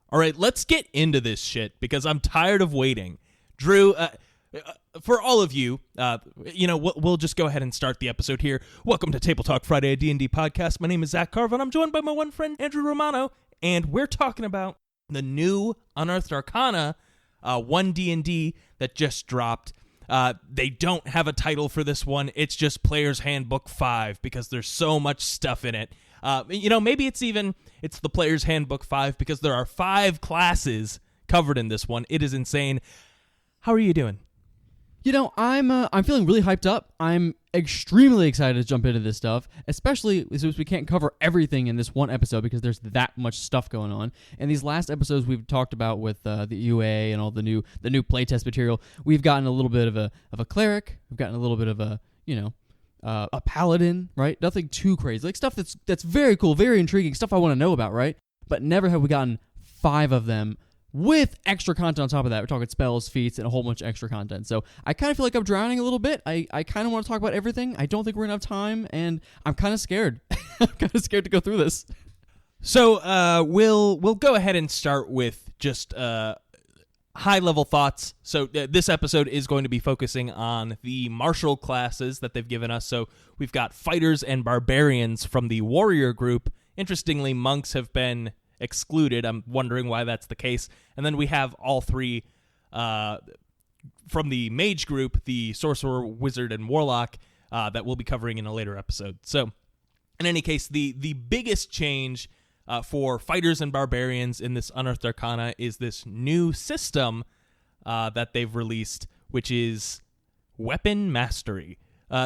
All right, let's get into this shit because I'm tired of waiting. Drew, for all of you, we'll just go ahead and start the episode here. Welcome to TableTalk Friday, a D&D podcast. My name is Zach Carver, and I'm joined by my one friend, Andrew Romano, and we're talking about the new Unearthed Arcana 1 D&D that just dropped. They don't have a title for this one. It's just Player's Handbook 5 because there's so much stuff in it. Maybe it's the Player's Handbook 5 because there are 5 classes covered in this one. It is insane. How are you doing? I'm feeling really hyped up. I'm extremely excited to jump into this stuff, especially since we can't cover everything in this one episode because there's that much stuff going on. And these last episodes we've talked about with the UA and all the new playtest material, we've gotten a little bit of a cleric. We've gotten a little bit of a paladin, right? Nothing too crazy, like stuff that's very cool, very intriguing, stuff I want to know about, right? But never have we gotten 5 of them with extra content on top of that. We're talking spells, feats, and a whole bunch of extra content. So I kind of feel like I'm drowning a little bit. I kind of want to talk about everything. I don't think we're going to have time, and I'm kind of scared. I'm kind of scared to go through this. So we'll go ahead and start with just high-level thoughts. So this episode is going to be focusing on the martial classes that they've given us. So we've got fighters and barbarians from the warrior group. Interestingly, monks have been excluded. I'm wondering why that's the case. And then we have all 3 from the mage group, the sorcerer, wizard, and warlock that we'll be covering in a later episode. So in any case, the biggest change for fighters and barbarians in this Unearthed Arcana is this new system that they've released, which is weapon mastery.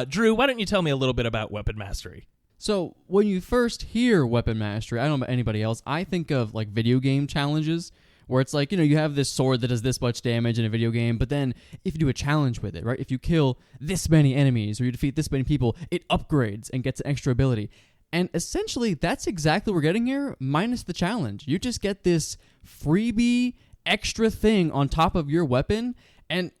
Drew, why don't you tell me a little bit about weapon mastery? So when you first hear weapon mastery, I don't know about anybody else, I think of like video game challenges where it's like, you have this sword that does this much damage in a video game, but then if you do a challenge with it, right? If you kill this many enemies or you defeat this many people, it upgrades and gets an extra ability. And essentially, that's exactly what we're getting here, minus the challenge. You just get this freebie extra thing on top of your weapon, and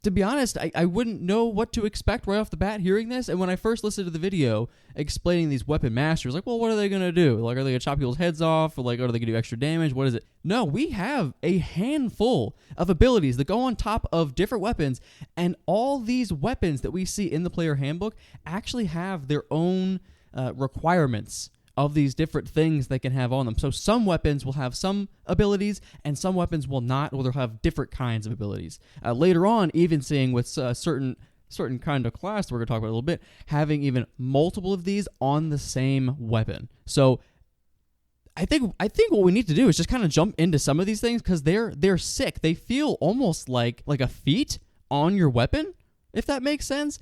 to be honest, I wouldn't know what to expect right off the bat hearing this. And when I first listened to the video explaining these weapon masters, like, well, what are they going to do? Like, are they going to chop people's heads off? Or, like, are they going to do extra damage? What is it? No, we have a handful of abilities that go on top of different weapons. And all these weapons that we see in the player handbook actually have their own requirements of these different things they can have on them. So some weapons will have some abilities, and some weapons will not, or they'll have different kinds of abilities. Later on, even seeing with certain kind of class that we're going to talk about a little bit, having even multiple of these on the same weapon. So I think what we need to do is just kind of jump into some of these things because they're sick. They feel almost like a feat on your weapon, if that makes sense.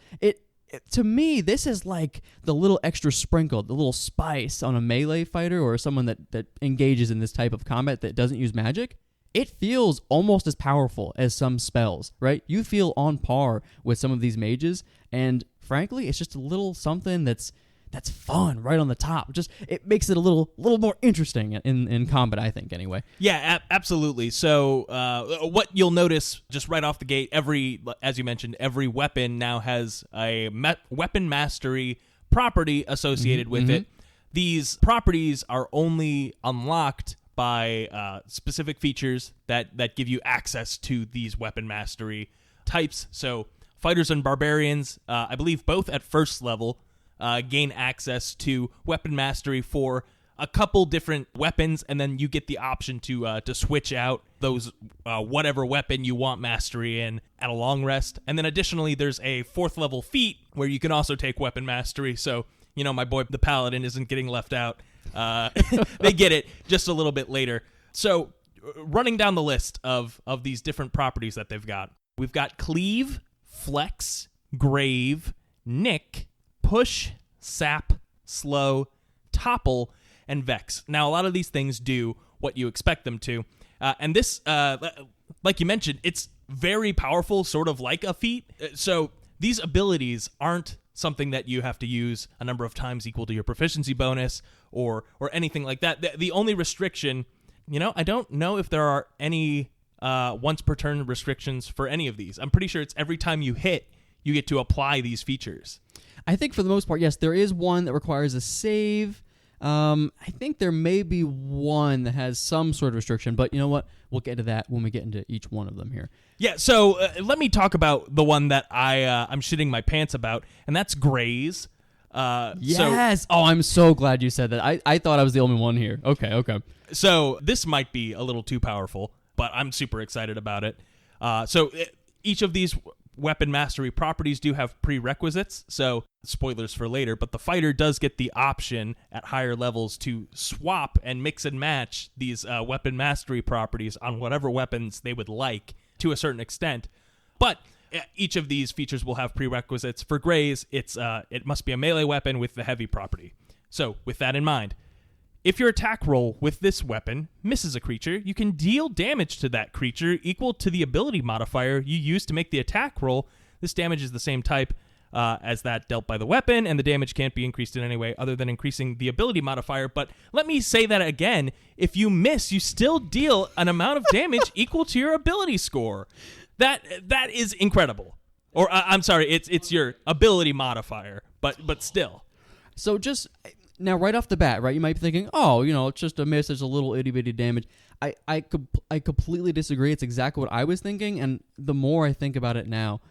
To me, this is like the little extra sprinkle, the little spice on a melee fighter or someone that engages in this type of combat that doesn't use magic. It feels almost as powerful as some spells, right? You feel on par with some of these mages, and frankly, it's just a little something that's fun right on the top. Just it makes it a little more interesting in combat, I think, anyway. Yeah, absolutely. So what you'll notice just right off the gate, as you mentioned, every weapon now has a weapon mastery property associated with it. These properties are only unlocked by specific features that give you access to these weapon mastery types. So fighters and barbarians, I believe both at first level, gain access to weapon mastery for a couple different weapons, and then you get the option to switch out those whatever weapon you want mastery in at a long rest. And then additionally, there's a 4th level feat where you can also take weapon mastery. So, my boy the paladin isn't getting left out. They get it just a little bit later. So running down the list of these different properties that they've got, we've got cleave, flex, grave, nick, push, sap, slow, topple, and vex. Now, a lot of these things do what you expect them to. And this, like you mentioned, it's very powerful, sort of like a feat. So these abilities aren't something that you have to use a number of times equal to your proficiency bonus or anything like that. The only restriction, I don't know if there are any once per turn restrictions for any of these. I'm pretty sure it's every time you hit, you get to apply these features. I think for the most part, yes, there is one that requires a save. I think there may be one that has some sort of restriction, but you know what? We'll get to that when we get into each one of them here. Yeah, so let me talk about the one that I'm shitting my pants about, and that's grays. Yes. I'm so glad you said that. I thought I was the only one here. Okay. So this might be a little too powerful, but I'm super excited about it. Each of these weapon mastery properties do have prerequisites, so spoilers for later, but the fighter does get the option at higher levels to swap and mix and match these weapon mastery properties on whatever weapons they would like to a certain extent. But each of these features will have prerequisites. For grays, it must be a melee weapon with the heavy property. So with that in mind, if your attack roll with this weapon misses a creature, you can deal damage to that creature equal to the ability modifier you use to make the attack roll. This damage is the same type as that dealt by the weapon, and the damage can't be increased in any way other than increasing the ability modifier. But let me say that again. If you miss, you still deal an amount of damage equal to your ability score. That is incredible. Or I'm sorry, it's your ability modifier, but still. So just... Now, right off the bat, right, you might be thinking, it's just a miss. There's a little itty-bitty damage. I completely disagree. It's exactly what I was thinking, and the more I think about it now,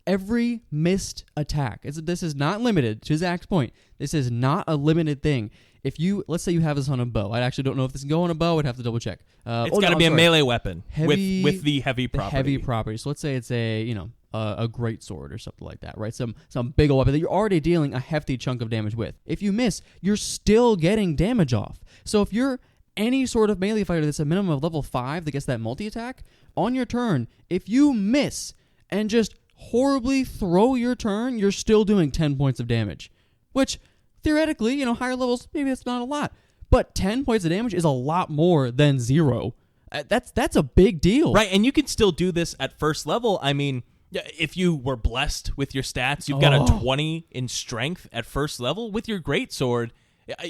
every missed attack, this is not limited, to Zach's point, this is not a limited thing. Let's say you have this on a bow. I actually don't know if this can go on a bow. I'd have to double check. It's got to be a melee weapon with the heavy property. Heavy property. So let's say it's a great sword or something like that, right? Some big old weapon that you're already dealing a hefty chunk of damage with. If you miss, you're still getting damage off. So if you're any sort of melee fighter that's a minimum of level 5 that gets that multi-attack, on your turn, if you miss and just horribly throw your turn, you're still doing 10 points of damage. Which, theoretically, higher levels, maybe that's not a lot. But 10 points of damage is a lot more than 0. That's a big deal. Right, and you can still do this at first level. I mean... If you were blessed with your stats, you've got a 20 in strength at first level. With your greatsword,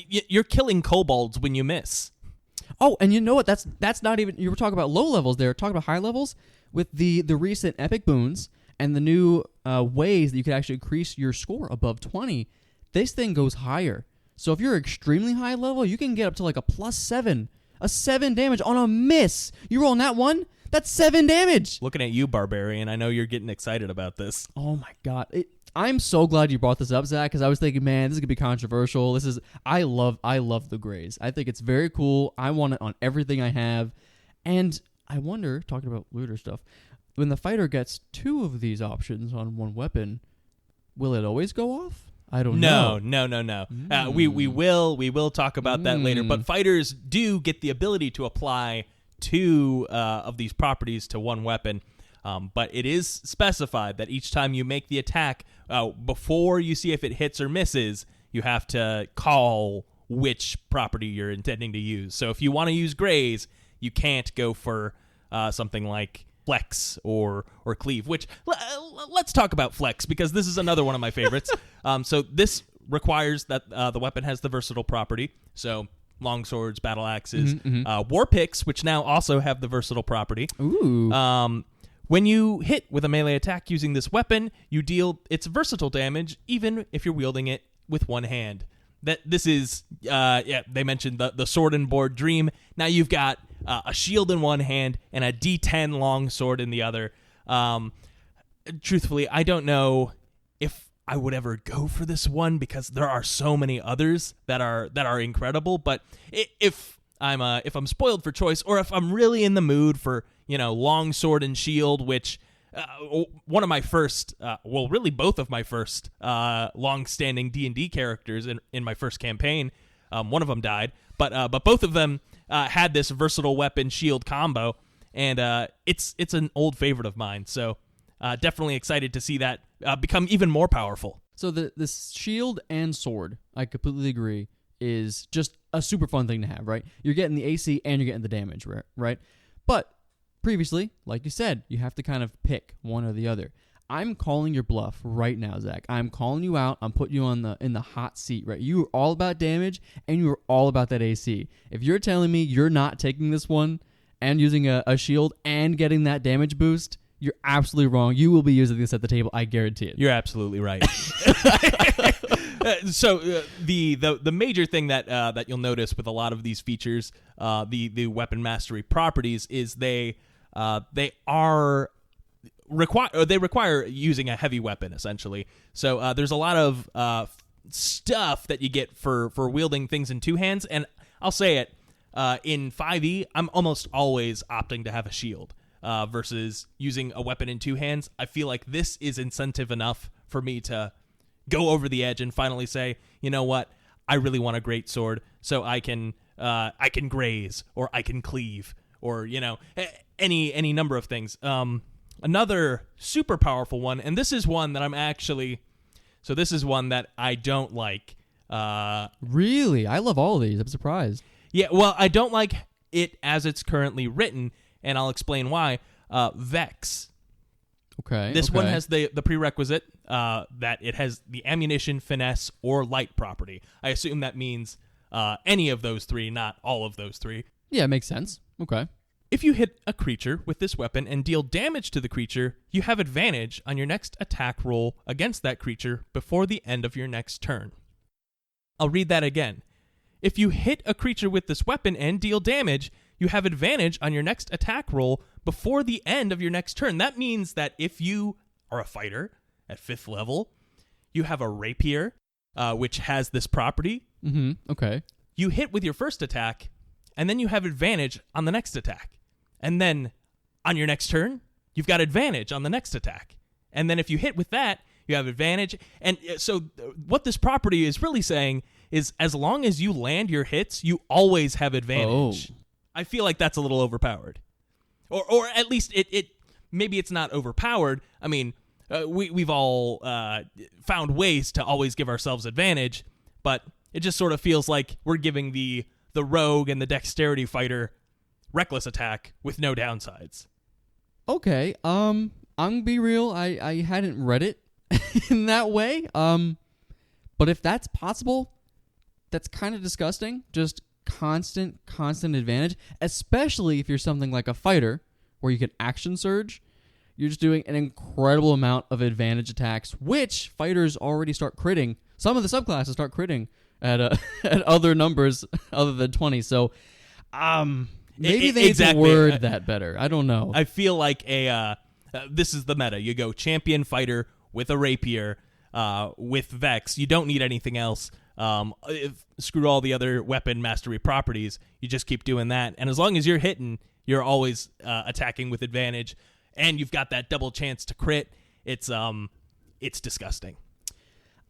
you're killing kobolds when you miss. Oh, and you know what? That's not even... You were talking about low levels there. Talking about high levels. With the recent epic boons and the new ways that you could actually increase your score above 20, this thing goes higher. So if you're extremely high level, you can get up to like a +7. A 7 damage on a miss. You roll on that one... That's 7 damage. Looking at you, Barbarian. I know you're getting excited about this. Oh, my God. I'm so glad you brought this up, Zach, because I was thinking, man, this is going to be controversial. I love the grays. I think it's very cool. I want it on everything I have. And I wonder, talking about looter stuff, when the fighter gets 2 of these options on one weapon, will it always go off? I don't know. No. We will talk about that later. But fighters do get the ability to apply 2 of these properties to one weapon, but it is specified that each time you make the attack, before you see if it hits or misses, you have to call which property you're intending to use. So if you want to use grays, you can't go for something like flex or cleave, which let's talk about flex, because this is another one of my favorites. So this requires that the weapon has the versatile property. So long swords, battle axes, war picks, which now also have the versatile property. Ooh. When you hit with a melee attack using this weapon, you deal its versatile damage, even if you're wielding it with one hand. This is, they mentioned the sword and board dream. Now you've got a shield in one hand and a D10 long sword in the other. Truthfully, I don't know if I would ever go for this one, because there are so many others that are incredible. But if I'm spoiled for choice, or if I'm really in the mood for long sword and shield, which one of my first, really both of my first long-standing D&D characters in my first campaign, one of them died, but both of them had this versatile weapon shield combo, and it's an old favorite of mine. So definitely excited to see that become even more powerful. So the shield and sword, I completely agree, is just a super fun thing to have, right? You're getting the AC and you're getting the damage, right? But previously, like you said, you have to kind of pick one or the other. I'm calling your bluff right now, Zach. I'm calling you out. I'm putting you in the hot seat, right? You are all about damage, and you are all about that AC. If you're telling me you're not taking this one and using a shield and getting that damage boost, you're absolutely wrong. You will be using this at the table. I guarantee it. You're absolutely right. So the major thing that you'll notice with a lot of these features, the weapon mastery properties, is they require using a heavy weapon essentially. So there's a lot of stuff that you get for wielding things in two hands, and I'll say it, in 5e, I'm almost always opting to have a shield versus using a weapon in two hands. I feel like this is incentive enough for me to go over the edge and finally say, you know what, I really want a great sword, so I can graze, or I can cleave, or any number of things. Another super powerful one, and this is one that this is one that I don't like. Really? I love all of these. I'm surprised. Yeah, well, I don't like it as it's currently written, and I'll explain why. Vex. Okay. This one has the prerequisite that it has the ammunition, finesse, or light property. I assume that means any of those three, not all of those three. Yeah, it makes sense. Okay. If you hit a creature with this weapon and deal damage to the creature, you have advantage on your next attack roll against that creature before the end of your next turn. I'll read that again. If you hit a creature with this weapon and deal damage, you have advantage on your next attack roll before the end of your next turn. That means that if you are a fighter at 5th level, you have a rapier, which has this property. Mm-hmm. Okay. You hit with your first attack, and then you have advantage on the next attack. And then on your next turn, you've got advantage on the next attack. And then if you hit with that, you have advantage. And so what this property is really saying is as long as you land your hits, you always have advantage. Oh. I feel like that's a little overpowered. Or at least it maybe it's not overpowered. I mean, we've all found ways to always give ourselves advantage, but it just sort of feels like we're giving the rogue and the dexterity fighter reckless attack with no downsides. Okay. I'm gonna be real. I hadn't read it in that way. But if that's possible, that's kind of disgusting. Just constant advantage, especially if you're something like a fighter where you can action surge. You're just doing an incredible amount of advantage attacks, which fighters already start critting. Some of the subclasses start critting at at other numbers other than 20. So, maybe they need to word that better. I don't know. I feel like this is the meta. You go champion fighter with a rapier, with Vex. You don't need anything else. Screw all the other weapon mastery properties. You just keep doing that, and as long as you're hitting, you're always attacking with advantage, and you've got that double chance to crit. It's disgusting.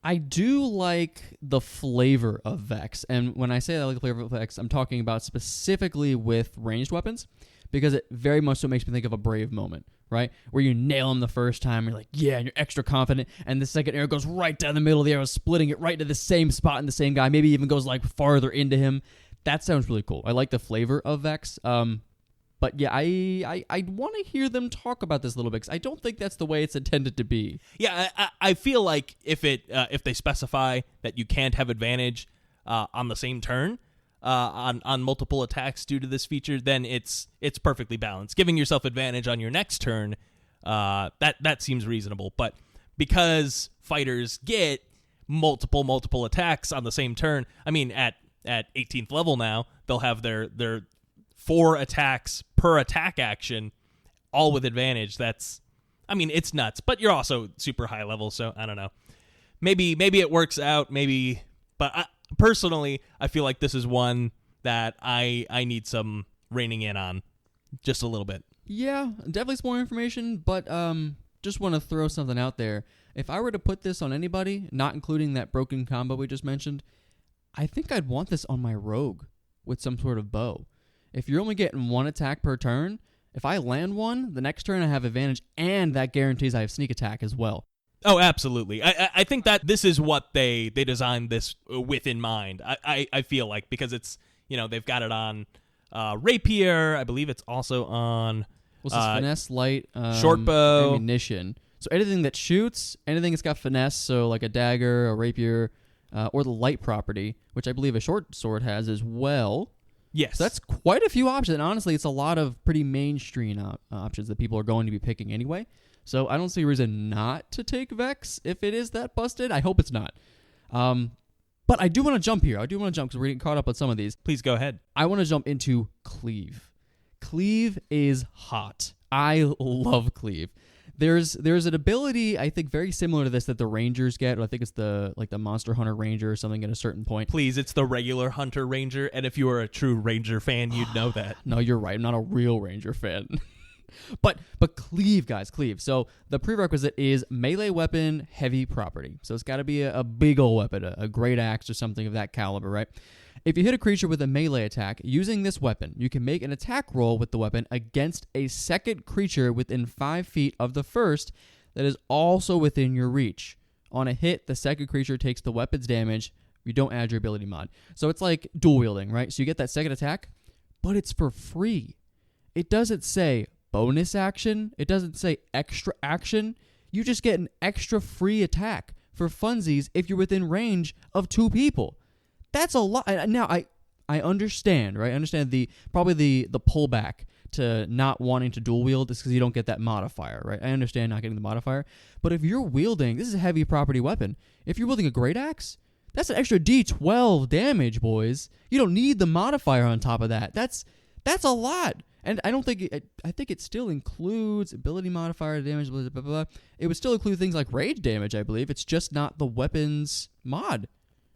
I do like the flavor of Vex, and when I say I like the flavor of Vex, I'm talking about specifically with ranged weapons, because it very much so makes me think of a Brave moment, right? Where you nail him the first time, you're like, yeah, and you're extra confident, and the second arrow goes right down the middle of the arrow, splitting it right to the same spot in the same guy, maybe even goes like farther into him. That sounds really cool. I like the flavor of Vex. But yeah, I want to hear them talk about this a little bit, because I don't think that's the way it's intended to be. Yeah, I feel like if they specify that you can't have advantage on the same turn on multiple attacks due to this feature, then it's perfectly balanced. Giving yourself advantage on your next turn, that seems reasonable. But because fighters get multiple attacks on the same turn, I mean, at 18th level now, they'll have their 4 attacks per attack action, all with advantage. It's nuts, but you're also super high level, so I don't know. Maybe it works out, but personally, I feel like this is one that I need some reining in on just a little bit. Yeah, definitely some more information, but just want to throw something out there. If I were to put this on anybody, not including that broken combo we just mentioned, I think I'd want this on my rogue with some sort of bow. If you're only getting 1 attack per turn, if I land one, the next turn I have advantage, and that guarantees I have sneak attack as well. Oh, absolutely. I think that this is what they designed this with in mind. I feel like, because it's, they've got it on rapier. I believe it's also on What's this, finesse, light, short bow, ammunition. So anything that shoots, anything that's got finesse, so like a dagger, a rapier, or the light property, which I believe a short sword has as well. Yes. So that's quite a few options. And honestly, it's a lot of pretty mainstream options that people are going to be picking anyway. So I don't see a reason not to take Vex if it is that busted. I hope it's not. But I do want to jump here. I do want to jump because we're getting caught up on some of these. Please go ahead. I want to jump into Cleave. Cleave is hot. I love Cleave. There's an ability, I think, very similar to this that the Rangers get. Or I think it's the Monster Hunter Ranger or something at a certain point. Please, it's the regular Hunter Ranger, and if you were a true Ranger fan, you'd know that. No, you're right. I'm not a real Ranger fan. But Cleave, guys, Cleave. So the prerequisite is melee weapon, heavy property. So it's got to be a big ol' weapon, a great axe or something of that caliber, right? If you hit a creature with a melee attack using this weapon, you can make an attack roll with the weapon against a second creature within 5 feet of the first that is also within your reach. On a hit, the second creature takes the weapon's damage. You don't add your ability mod. So it's like dual wielding, right? So you get that second attack, but it's for free. It doesn't say bonus action. It doesn't say extra action. You just get an extra free attack for funsies if you're within range of 2 people. That's a lot. Now, I understand, right? I understand probably the pullback to not wanting to dual wield is because you don't get that modifier, right? I understand not getting the modifier. But if you're wielding, this is a heavy property weapon. If you're wielding a great axe, that's an extra D12 damage, boys. You don't need the modifier on top of that. That's a lot. And I don't think I think it still includes ability modifier damage, blah, blah, blah. It would still include things like rage damage, I believe. It's just not the weapons mod.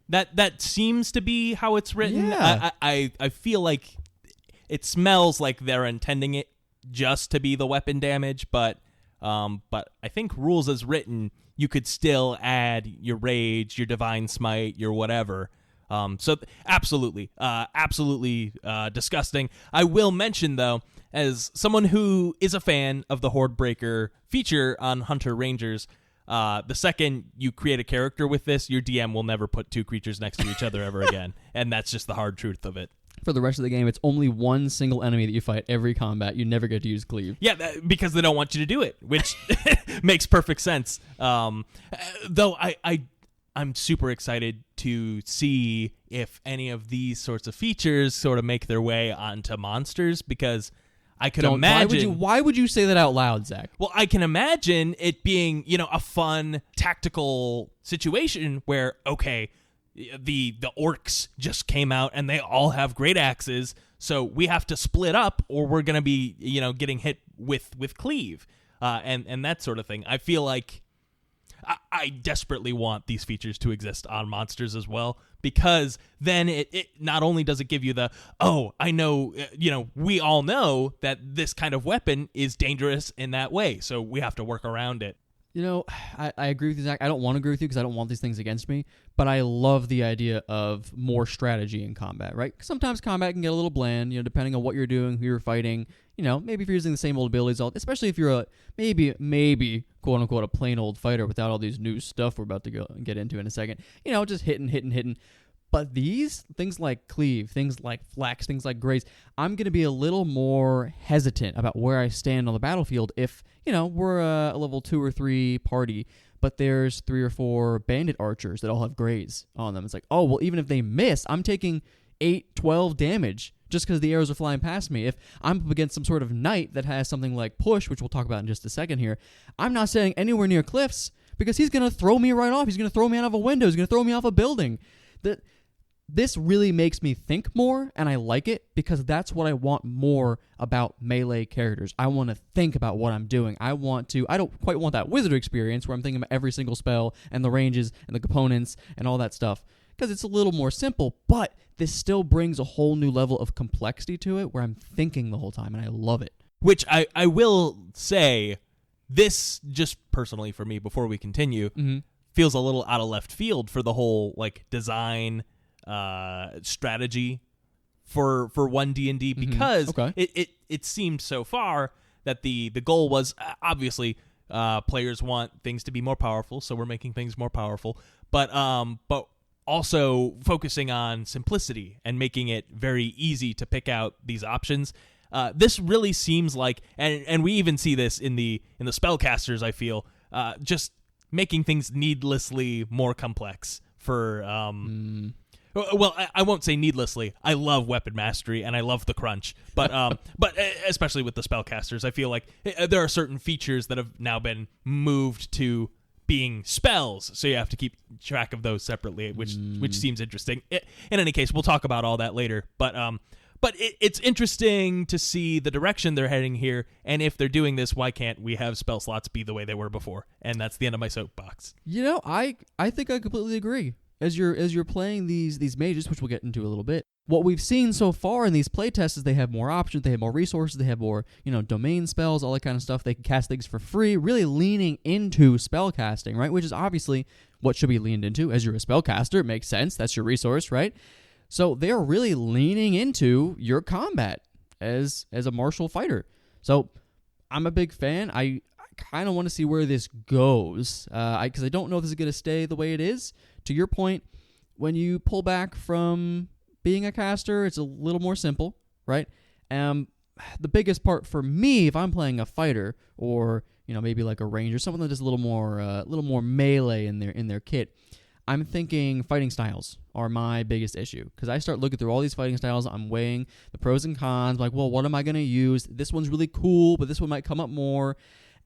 That seems to be how it's written. Yeah. I feel like it smells like they're intending it just to be the weapon damage, but I think rules as written, you could still add your rage, your divine smite, your whatever. So absolutely disgusting. I will mention, though, as someone who is a fan of the Hordebreaker feature on Hunter Rangers, the second you create a character with this, your DM will never put 2 creatures next to each other ever again. And that's just the hard truth of it. For the rest of the game, it's only one single enemy that you fight every combat. You never get to use Cleave. Yeah, because they don't want you to do it, which makes perfect sense. Though I'm super excited to see if any of these sorts of features sort of make their way onto monsters, because I could imagine... Why would you say that out loud, Zach? Well, I can imagine it being, a fun tactical situation where, okay, the orcs just came out and they all have great axes, so we have to split up or we're going to be, getting hit with cleave, and that sort of thing. I feel like I desperately want these features to exist on monsters as well, because then it not only does it give you the, I know, we all know that this kind of weapon is dangerous in that way, so we have to work around it. I agree with you, Zach. I don't want to agree with you because I don't want these things against me, but I love the idea of more strategy in combat, right? Sometimes combat can get a little bland, depending on what you're doing, who you're fighting. Maybe if you're using the same old abilities, especially if you're a maybe quote unquote a plain old fighter without all these new stuff we're about to get into in a second. Just hitting. But these things like Cleave, things like Flex, things like Graze, I'm going to be a little more hesitant about where I stand on the battlefield if, we're a level 2 or 3 party, but there's 3 or 4 bandit archers that all have Graze on them. It's like, even if they miss, I'm taking 8, 12 damage just because the arrows are flying past me. If I'm up against some sort of knight that has something like Push, which we'll talk about in just a second here, I'm not standing anywhere near cliffs because he's going to throw me right off. He's going to throw me out of a window. He's going to throw me off a building. This really makes me think more, and I like it because that's what I want more about melee characters. I want to think about what I'm doing. I don't quite want that wizard experience where I'm thinking about every single spell and the ranges and the components and all that stuff, because it's a little more simple, but this still brings a whole new level of complexity to it where I'm thinking the whole time, and I love it. Which I will say, this, just personally for me, before we continue, feels a little out of left field for the whole design strategy for 1D&D, because it seemed so far that the goal was obviously players want things to be more powerful, so we're making things more powerful, but also focusing on simplicity and making it very easy to pick out these options. This really seems like, and we even see this in the spellcasters, I feel, just making things needlessly more complex for Well, I won't say needlessly. I love weapon mastery and I love the crunch, but especially with the spellcasters, I feel like there are certain features that have now been moved to being spells, so you have to keep track of those separately, which seems interesting. In any case, we'll talk about all that later, but it's interesting to see the direction they're heading here, and if they're doing this, why can't we have spell slots be the way they were before? And that's the end of my soapbox. I think I completely agree. As you're playing these mages, which we'll get into a little bit, what we've seen so far in these playtests is they have more options, they have more resources, they have more, domain spells, all that kind of stuff. They can cast things for free, really leaning into spell casting, right? Which is obviously what should be leaned into. As you're a spellcaster, it makes sense. That's your resource, right? So they are really leaning into your combat as a martial fighter. So I'm a big fan. I kind of want to see where this goes, because I don't know if this is going to stay the way it is. To your point, when you pull back from being a caster, it's a little more simple, right? The biggest part for me, if I'm playing a fighter or maybe like a ranger, someone that does a little more melee in their kit, I'm thinking fighting styles are my biggest issue, because I start looking through all these fighting styles. I'm weighing the pros and cons, like, well, what am I going to use? This one's really cool, but this one might come up more.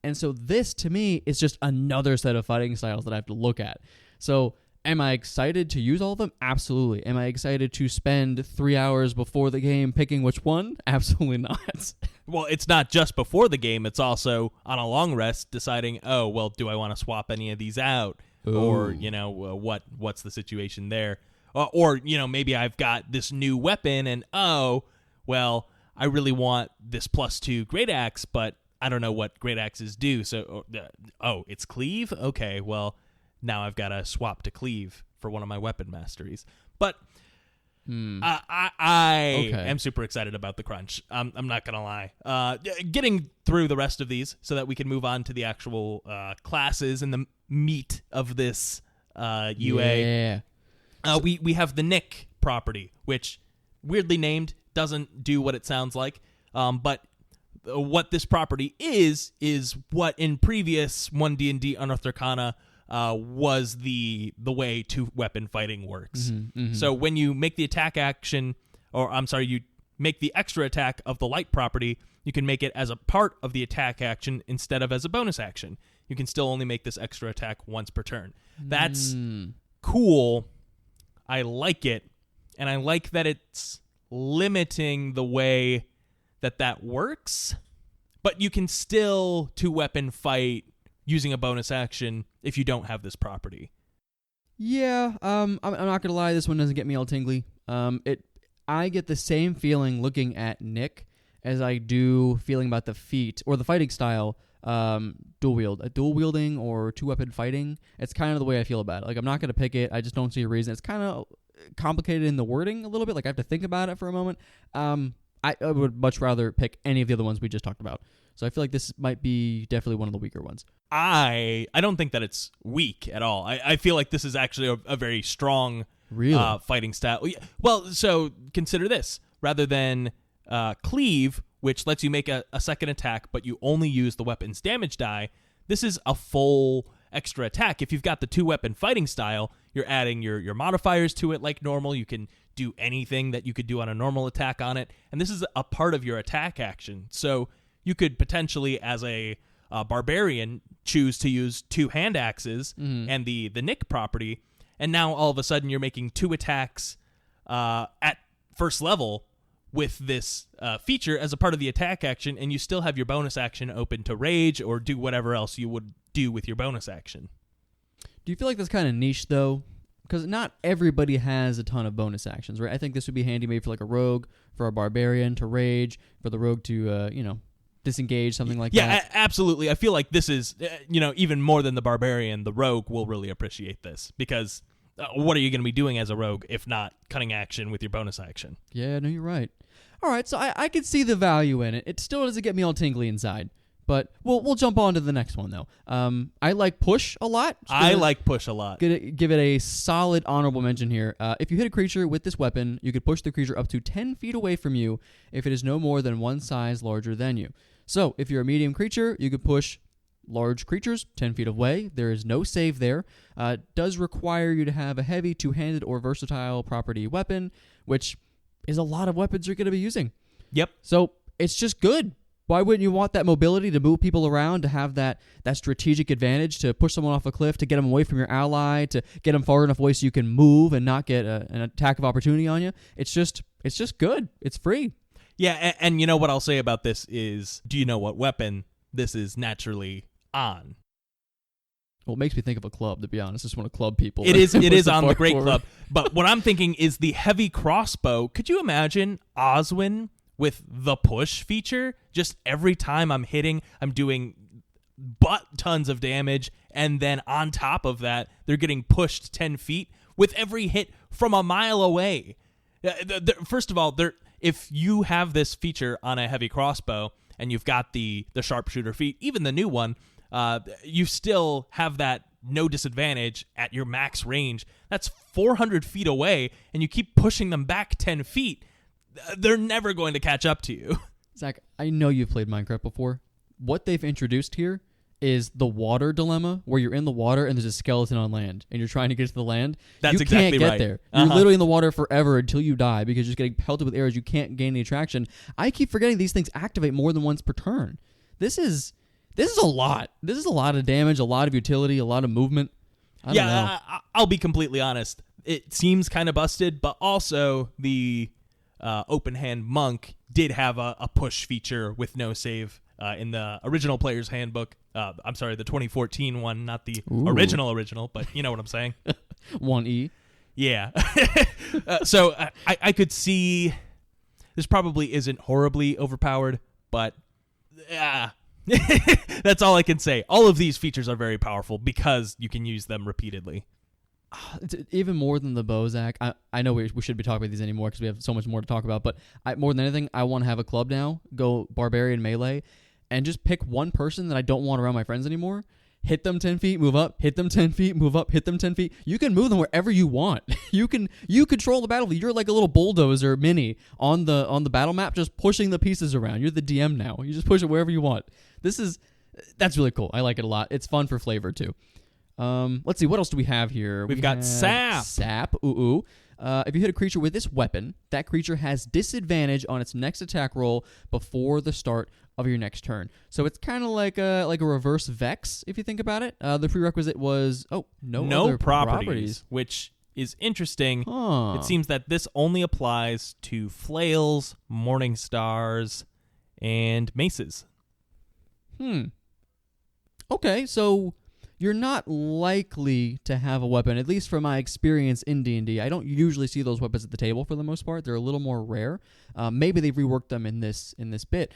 And so this, to me, is just another set of fighting styles that I have to look at. So am I excited to use all of them? Absolutely. Am I excited to spend 3 hours before the game picking which one? Absolutely not. Well, it's not just before the game. It's also on a long rest deciding, oh, well, do I want to swap any of these out? Ooh. Or, what's the situation there? Or, maybe I've got this new weapon and, oh, well, I really want this +2 great axe, but I don't know what great axes do. So, it's cleave? Okay, well, now I've got to swap to cleave for one of my weapon masteries. But I am super excited about the crunch. I'm not going to lie. Getting through the rest of these so that we can move on to the actual classes and the meat of this UA. Yeah. We have the Nick property, which, weirdly named, doesn't do what it sounds like. But what this property is what in previous 1D&D Unearthed Arcana was the way two weapon fighting works. So when you make the attack action, you make the extra attack of the light property, you can make it as a part of the attack action instead of as a bonus action. You can still only make this extra attack once per turn. That's cool. I like it, and I like that it's limiting the way that works, but you can still two-weapon fight using a bonus action if you don't have this property. Yeah, I'm not gonna lie, this one doesn't get me all tingly. I get the same feeling looking at Nick as I do feeling about the feat or the fighting style, dual wielding or two-weapon fighting. It's kind of the way I feel about it. Like, I'm not gonna pick it. I just don't see a reason. It's kind of complicated in the wording a little bit. Like, I have to think about it for a moment. I would much rather pick any of the other ones we just talked about. So I feel like this might be definitely one of the weaker ones. I don't think that it's weak at all. I feel like this is actually a very strong fighting style. Well, so consider this. Rather than cleave, which lets you make a second attack, but you only use the weapon's damage die, this is a full extra attack. If you've got the two-weapon fighting style, you're adding your modifiers to it like normal. You can do anything that you could do on a normal attack on it, and this is a part of your attack action. So you could potentially, as a barbarian, choose to use two hand axes and the Nick property, and now all of a sudden you're making two attacks at first level with this feature as a part of the attack action, and you still have your bonus action open to rage or do whatever else you would do with your bonus action. Do you feel like that's kind of niche, though? Because not everybody has a ton of bonus actions, right? I think this would be handy maybe for like a rogue, for a barbarian to rage, for the rogue to, disengage, something like that. Yeah, absolutely. I feel like this is, even more than the barbarian, the rogue will really appreciate this, because what are you going to be doing as a rogue if not cutting action with your bonus action? Yeah, no, you're right. All right, so I could see the value in it. It still doesn't get me all tingly inside. But we'll jump on to the next one, though. I like push a lot. I like push a lot. Give it a solid honorable mention here. If you hit a creature with this weapon, you could push the creature up to 10 feet away from you if it is no more than one size larger than you. So if you're a medium creature, you could push large creatures 10 feet away. There is no save there. Does require you to have a heavy, two-handed, or versatile property weapon, which is a lot of weapons you're going to be using. Yep. So it's just good. Why wouldn't you want that mobility to move people around, to have that strategic advantage, to push someone off a cliff, to get them away from your ally, to get them far enough away so you can move and not get an attack of opportunity on you? It's just good. It's free. Yeah, and you know what I'll say about this is, do you know what weapon this is naturally on? Well, it makes me think of a club, to be honest. I just want to club people. It is on the Great Club. But what I'm thinking is the heavy crossbow. Could you imagine Oswin with the push feature? Just every time I'm hitting, I'm doing tons of damage, and then on top of that, they're getting pushed 10 feet with every hit from a mile away. First of all, if you have this feature on a heavy crossbow and you've got the sharpshooter feat, even the new one, you still have that no disadvantage at your max range. That's 400 feet away, and you keep pushing them back 10 feet. They're never going to catch up to you. Zach, I know you've played Minecraft before. What they've introduced here is the water dilemma, where you're in the water and there's a skeleton on land, and you're trying to get to the land. That's you exactly can't get right. there. You're literally in the water forever until you die because you're just getting pelted with arrows. You can't gain any traction. I keep forgetting these things activate more than once per turn. This is a lot. This is a lot of damage, a lot of utility, a lot of movement. I don't know. I'll be completely honest. It seems kind of busted, but also the open hand monk did have a push feature with no save in the original player's handbook. I'm sorry, the 2014 one, not the original, but you know what I'm saying. 1E. Yeah. So I could see this probably isn't horribly overpowered, but that's all I can say. All of these features are very powerful because you can use them repeatedly. It's even more than the bow, Zach. I know we should be talking about these anymore because we have so much more to talk about, but more than anything, I want to have a club now, go barbarian melee, and just pick one person that I don't want around my friends anymore, hit them 10 feet, move up, hit them 10 feet, move up, hit them 10 feet. You can move them wherever you want. You control the battlefield. You're like a little bulldozer mini on the battle map, just pushing the pieces around. You're the DM now. You just push it wherever you want. That's really cool. I like it a lot. It's fun for flavor too. Let's see, what else do we have here? We've got sap. Sap. If you hit a creature with this weapon, that creature has disadvantage on its next attack roll before the start of your next turn. So it's kind of like a reverse Vex, if you think about it. The prerequisite was no other properties, which is interesting. Huh. It seems that this only applies to flails, morning stars, and maces. Okay, so you're not likely to have a weapon, at least from my experience in D&D. I don't usually see those weapons at the table for the most part. They're a little more rare. Maybe they've reworked them in this bit.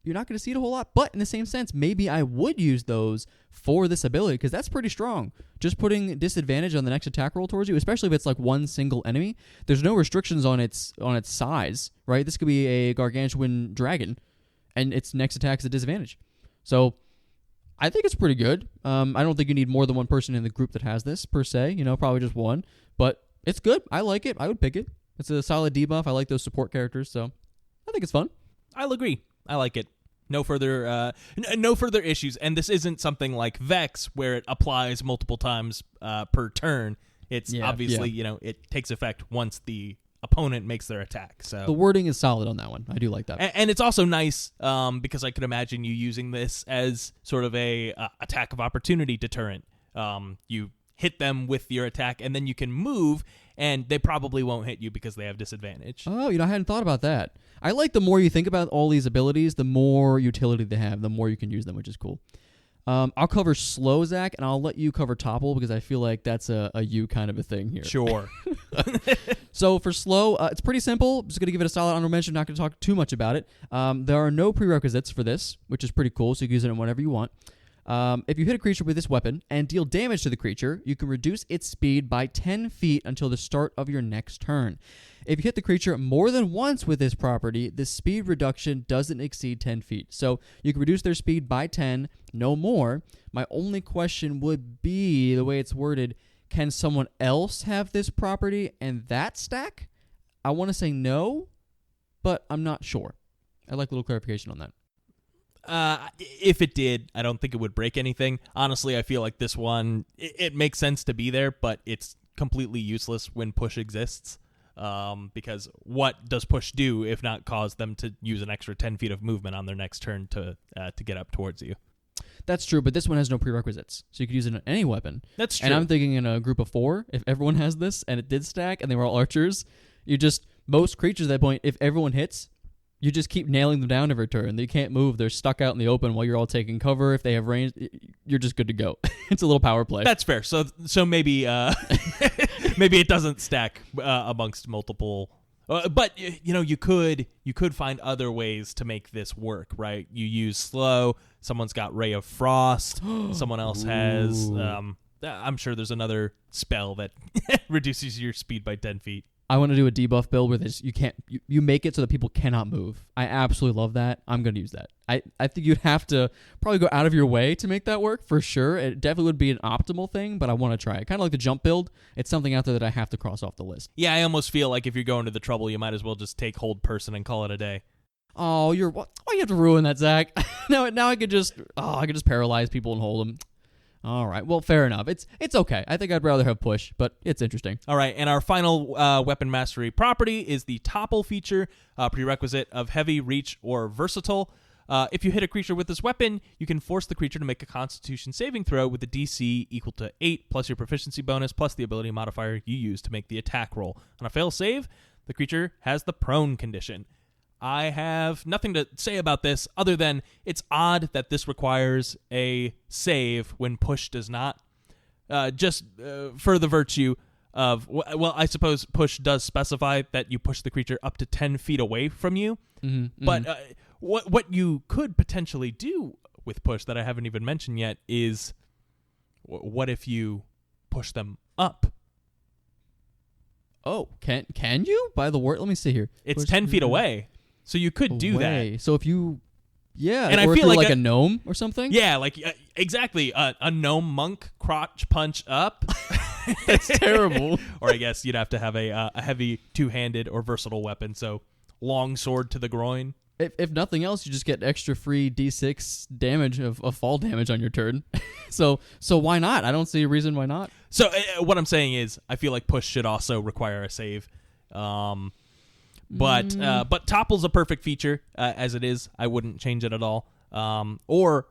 You're not going to see it a whole lot, but in the same sense, maybe I would use those for this ability because that's pretty strong. Just putting disadvantage on the next attack roll towards you, especially if it's like one single enemy. There's no restrictions on its size, right? This could be a gargantuan dragon, and its next attack is a disadvantage. So I think it's pretty good. I don't think you need more than one person in the group that has this, per se. Probably just one. But it's good. I like it. I would pick it. It's a solid debuff. I like those support characters, so I think it's fun. I'll agree. I like it. No further issues. And this isn't something like Vex, where it applies multiple times per turn. It's obviously, it takes effect once the opponent makes their attack. So the wording is solid on that one. I do like that. And it's also nice because I could imagine you using this as sort of a attack of opportunity deterrent. You hit them with your attack, and then you can move, and they probably won't hit you because they have disadvantage. Oh, I hadn't thought about that. I like the more you think about all these abilities, the more utility they have, the more you can use them, which is cool. I'll cover slow, Zach, and I'll let you cover topple because I feel like that's a you kind of a thing here. Sure. So for slow, it's pretty simple. I'm just going to give it a solid honorable mention. Not going to talk too much about it. There are no prerequisites for this, which is pretty cool, so you can use it whenever you want. If you hit a creature with this weapon and deal damage to the creature, you can reduce its speed by 10 feet until the start of your next turn. If you hit the creature more than once with this property, the speed reduction doesn't exceed 10 feet. So you can reduce their speed by 10, no more. My only question would be, the way it's worded, can someone else have this property and that stack? I want to say no, but I'm not sure. I'd like a little clarification on that. If it did, I don't think it would break anything. Honestly, I feel like this one, it makes sense to be there, but it's completely useless when push exists. Because what does push do if not cause them to use an extra 10 feet of movement on their next turn to get up towards you? That's true, but this one has no prerequisites, so you could use it on any weapon. That's true. And I'm thinking in a group of 4, if everyone has this and it did stack and they were all archers, most creatures at that point, if everyone hits, you just keep nailing them down every turn. They can't move. They're stuck out in the open while you're all taking cover. If they have range, you're just good to go. It's a little power play. That's fair. So maybe maybe it doesn't stack amongst multiple. But you could find other ways to make this work, right? You use slow. Someone's got Ray of Frost. Someone else has. I'm sure there's another spell that reduces your speed by 10 feet. I want to do a debuff build where you make it so that people cannot move. I absolutely love that. I'm going to use that. I think you'd have to probably go out of your way to make that work for sure. It definitely would be an optimal thing, but I want to try it. Kind of like the jump build. It's something out there that I have to cross off the list. Yeah, I almost feel like if you're going to the trouble, you might as well just take hold person and call it a day. Oh, why you have to ruin that, Zach? now I could just paralyze people and hold them. All right. Well, fair enough. It's okay. I think I'd rather have push, but it's interesting. All right. And our final weapon mastery property is the topple feature, prerequisite of heavy, reach, or versatile. If you hit a creature with this weapon, you can force the creature to make a Constitution saving throw with a DC equal to 8 plus your proficiency bonus plus the ability modifier you use to make the attack roll. On a fail save, the creature has the prone condition. I have nothing to say about this other than it's odd that this requires a save when push does not. Just for the virtue of, well, I suppose push does specify that you push the creature up to 10 feet away from you. Mm-hmm, but what you could potentially do with push that I haven't even mentioned yet is, what if you push them up? Oh, can you? By the word, let me see here. It's 10 feet away. So you could do that. So if you, and or I if feel you're like a gnome or something. Yeah, like exactly a gnome monk crotch punch up. That's terrible. Or I guess you'd have to have a heavy two-handed or versatile weapon. So long sword to the groin. If nothing else, you just get extra free D6 damage of fall damage on your turn. so why not? I don't see a reason why not. So what I'm saying is, I feel like push should also require a save. But topple's a perfect feature as it is. I wouldn't change it at all. Or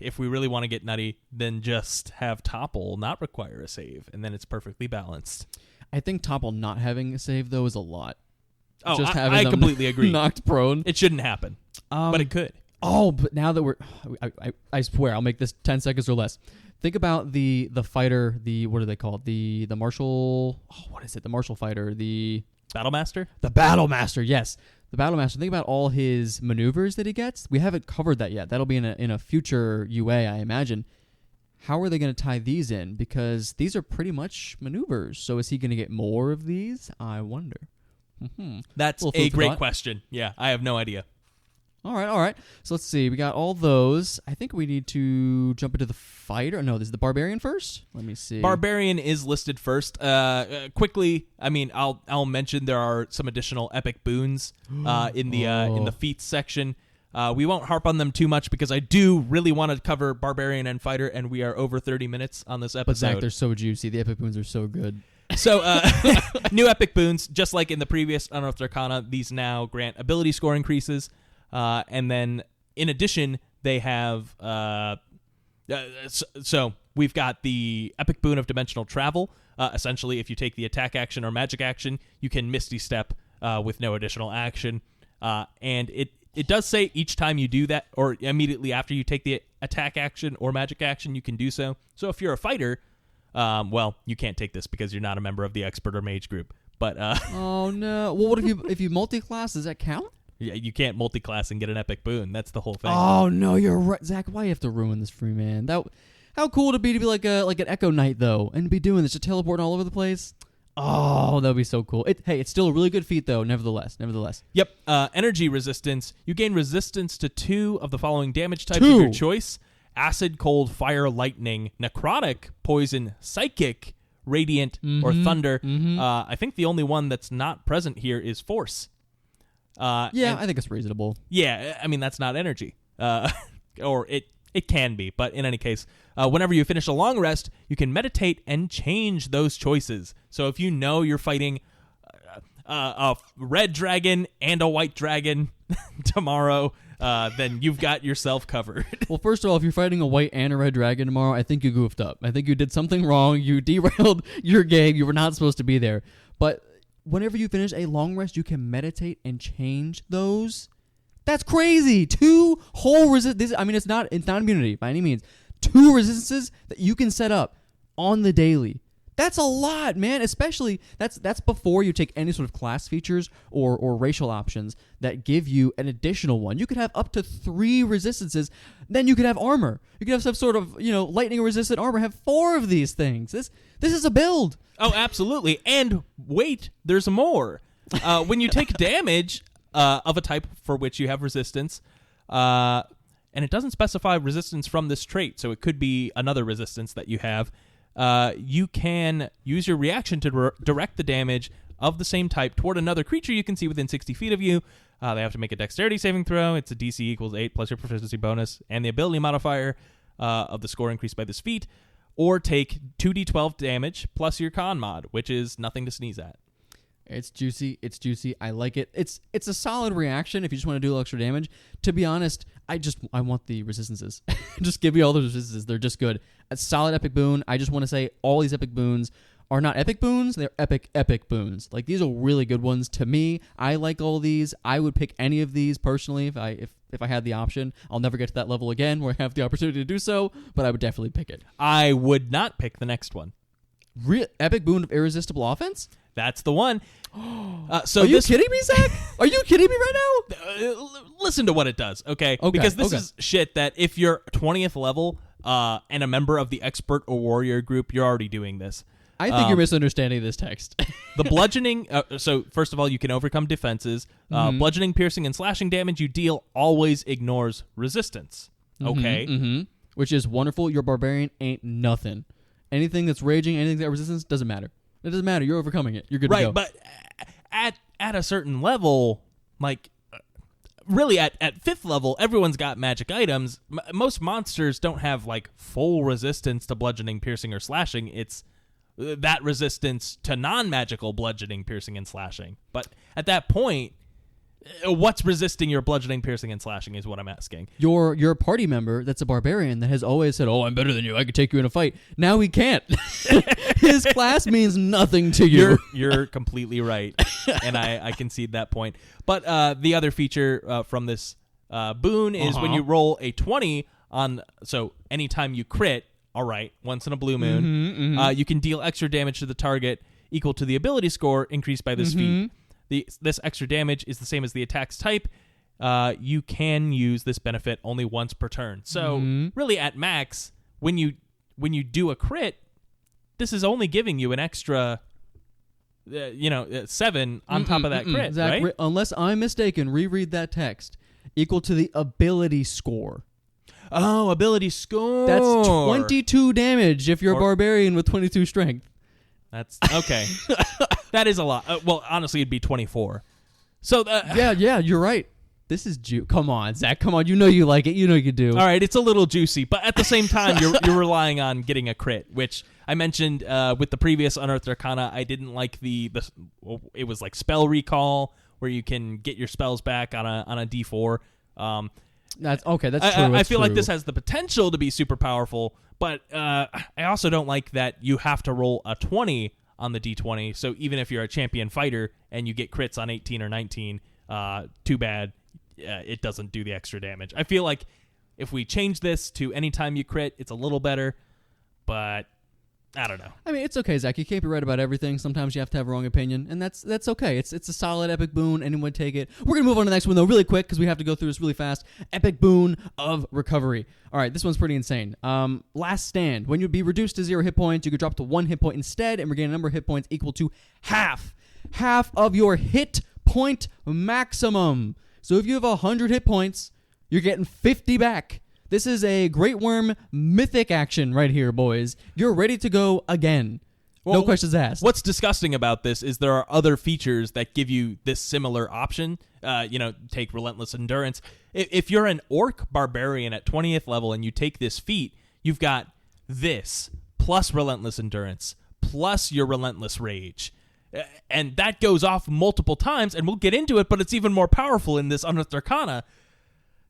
if we really want to get nutty, then just have topple not require a save, and then it's perfectly balanced. I think topple not having a save though is a lot. Oh, just I completely agree. Knocked prone. It shouldn't happen, but it could. Oh, but now that I swear I'll make this 10 seconds or less. Think about the fighter. What are they called? The martial. Oh, what is it? The martial fighter. The Battlemaster? The Battlemaster, yes. The Battlemaster. Think about all his maneuvers that he gets. We haven't covered that yet. That'll be in a future UA, I imagine. How are they going to tie these in? Because these are pretty much maneuvers. So is he going to get more of these? I wonder. That's a great question. Yeah, I have no idea. All right. So let's see. We got all those. I think we need to jump into the fighter. No, this is the barbarian first. Let me see. Barbarian is listed first. Quickly, I mean, I'll mention there are some additional epic boons in the feats section. We won't harp on them too much because I do really want to cover barbarian and fighter, and we are over 30 minutes on this episode. But Zach, they're so juicy. The epic boons are so good. So, new epic boons, just like in the previous Unearthed Arcana, these now grant ability score increases. And then, in addition, they have... so, we've got the epic boon of dimensional travel. Essentially, if you take the attack action or magic action, you can Misty Step with no additional action. And it does say each time you do that, or immediately after you take the attack action or magic action, you can do so. So, if you're a fighter... well, you can't take this because you're not a member of the expert or mage group. But oh no! Well, what if you multi-class? Does that count? Yeah, you can't multi-class and get an epic boon. That's the whole thing. Oh no, you're right, Zach. Why you have to ruin this for me, man? How cool would it be to be like an Echo Knight though, and be doing this, to teleporting all over the place? Oh, that'd be so cool. It's still a really good feat though. Nevertheless. Yep. Energy resistance. You gain resistance to 2 of the following damage types of your choice: acid, cold, fire, lightning, necrotic, poison, psychic, radiant, or thunder. I think the only one that's not present here is force. I think it's reasonable. Yeah, I mean, that's not energy. or it can be. But in any case, whenever you finish a long rest, you can meditate and change those choices. So if you know you're fighting a red dragon and a white dragon tomorrow, then you've got yourself covered. Well, first of all, if you're fighting a white and a red dragon tomorrow, I think you goofed up. I think you did something wrong. You derailed your game. You were not supposed to be there. But whenever you finish a long rest, you can meditate and change those. That's crazy. 2 whole resist. I mean, it's not immunity by any means. 2 resistances that you can set up on the daily. That's a lot, man. Especially that's before you take any sort of class features or racial options that give you an additional one. You could have up to 3 resistances. Then you could have armor. You could have some sort of lightning resistant armor. Have 4 of these things. This is a build. Oh, absolutely. And wait, there's more. When you take damage of a type for which you have resistance, and it doesn't specify resistance from this trait, so it could be another resistance that you have. You can use your reaction to direct the damage of the same type toward another creature you can see within 60 feet of you. They have to make a dexterity saving throw. It's a DC equals 8 plus your proficiency bonus and the ability modifier of the score increased by this feat, or take 2d12 damage plus your con mod, which is nothing to sneeze at. It's juicy. It's juicy. I like it. It's a solid reaction if you just want to do a little extra damage. To be honest, I want the resistances. Just give me all the resistances. They're just good. A solid epic boon. I just want to say all these epic boons are not epic boons. They're epic boons. Like, these are really good ones to me. I like all these. I would pick any of these personally if I had the option. I'll never get to that level again where I have the opportunity to do so, but I would definitely pick it. I would not pick the next one. Epic boon of irresistible offense? That's the one. So are you kidding me, Zach? Are you kidding me right now? Listen to what it does, okay? Because this is shit that if you're 20th level and a member of the expert or warrior group, you're already doing this. I think you're misunderstanding this text. The bludgeoning, so first of all, you can overcome defenses. Bludgeoning, piercing, and slashing damage you deal always ignores resistance. Okay? Mm-hmm. Which is wonderful. Your barbarian ain't nothing. Anything that's raging, anything that resistance, doesn't matter. It doesn't matter. You're overcoming it. You're good to go. Right, but at a certain level, like, really at 5th level, everyone's got magic items. Most monsters don't have, like, full resistance to bludgeoning, piercing, or slashing. It's that resistance to non-magical bludgeoning, piercing, and slashing. But at that point, what's resisting your bludgeoning, piercing, and slashing is what I'm asking. Your party member that's a barbarian that has always said, "Oh, I'm better than you. I could take you in a fight." Now he can't. His class means nothing to you. You're completely right, and I concede that point. But the other feature from this boon is when you roll a 20 on, so anytime you crit, all right, once in a blue moon, you can deal extra damage to the target equal to the ability score increased by this feat. This extra damage is the same as the attack's type. You can use this benefit only once per turn. So really, at max, when you do a crit, this is only giving you an extra, 7 on top of that crit, Zach, right? Unless I'm mistaken, reread that text. Equal to the ability score. Oh, ability score. That's 22 damage if you're a barbarian with 22 strength. That's okay. That is a lot. Well, honestly, it'd be 24. So yeah, you're right. This is Come on, Zach. Come on. You know you like it. You know you do. All right, it's a little juicy, but at the same time, you're relying on getting a crit, which I mentioned with the previous Unearthed Arcana. I didn't like it was like spell recall, where you can get your spells back on a D4. That's okay. That's true. I feel like this has the potential to be super powerful, but I also don't like that you have to roll a 20 on the D20. So even if you're a champion fighter and you get crits on 18 or 19, too bad. It doesn't do the extra damage. I feel like if we change this to anytime you crit, it's a little better, but I don't know. I mean, it's okay, Zach. You can't be right about everything. Sometimes you have to have a wrong opinion, and that's okay. It's a solid epic boon. Anyone would take it. We're going to move on to the next one, though, really quick, because we have to go through this really fast. Epic boon of recovery. All right, this one's pretty insane. Last stand. When you'd be reduced to 0 hit points, you could drop to 1 hit point instead and regain a number of hit points equal to half of your hit point maximum. So if you have 100 hit points, you're getting 50 back. This is a Great Worm mythic action right here, boys. You're ready to go again. No questions asked. What's disgusting about this is there are other features that give you this similar option. Take Relentless Endurance. If you're an Orc Barbarian at 20th level and you take this feat, you've got this plus Relentless Endurance plus your Relentless Rage. And that goes off multiple times, and we'll get into it, but it's even more powerful in this Unearthed Arcana.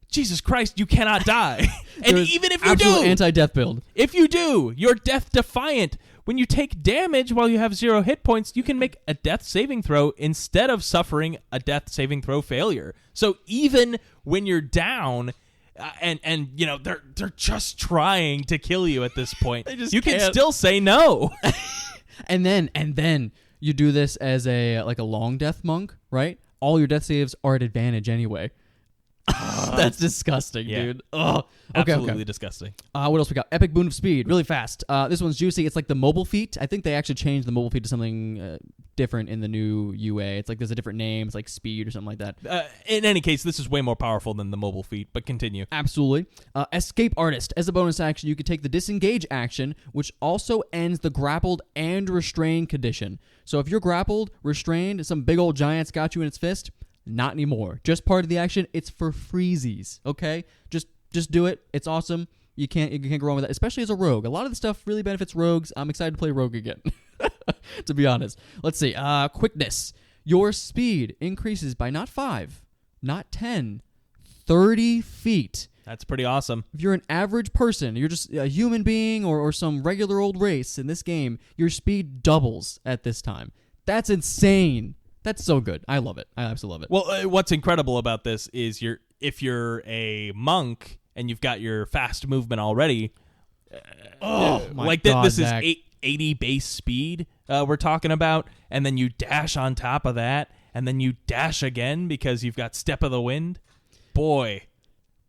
Jesus Christ, you cannot die. And even if you do, anti-death build. If you do, you're death defiant. When you take damage while you have 0 hit points, you can make a death saving throw instead of suffering a death saving throw failure. So even when you're down, they're just trying to kill you at this point, you can still say no. and then you do this as a long death monk, right? All your death saves are at advantage anyway. That's disgusting, dude. Oh, absolutely disgusting. What else we got? Epic Boon of Speed, really fast. This one's juicy. It's like the mobile feat. I think they actually changed the mobile feat to something different in the new UA. It's like there's a different name. It's like Speed or something like that. In any case, this is way more powerful than the mobile feat, but continue. Absolutely. Escape Artist. As a bonus action, you can take the Disengage action, which also ends the grappled and restrained condition. So if you're grappled, restrained, some big old giant's got you in its fist, not anymore. Just part of the action. It's for freezies, okay? Just do it. It's awesome. You can't go wrong with that, especially as a rogue. A lot of the stuff really benefits rogues. I'm excited to play rogue again, to be honest. Let's see. Quickness. Your speed increases by not 5, not 10, 30 feet. That's pretty awesome. If you're an average person, you're just a human being or some regular old race in this game, your speed doubles at this time. That's insane. That's so good. I love it. I absolutely love Well, it. what's incredible about this is if you're a monk and you've got your fast movement already, this Zach. is 80 base speed we're talking about, and then you dash on top of that, and then you dash again because you've got Step of the Wind. Boy,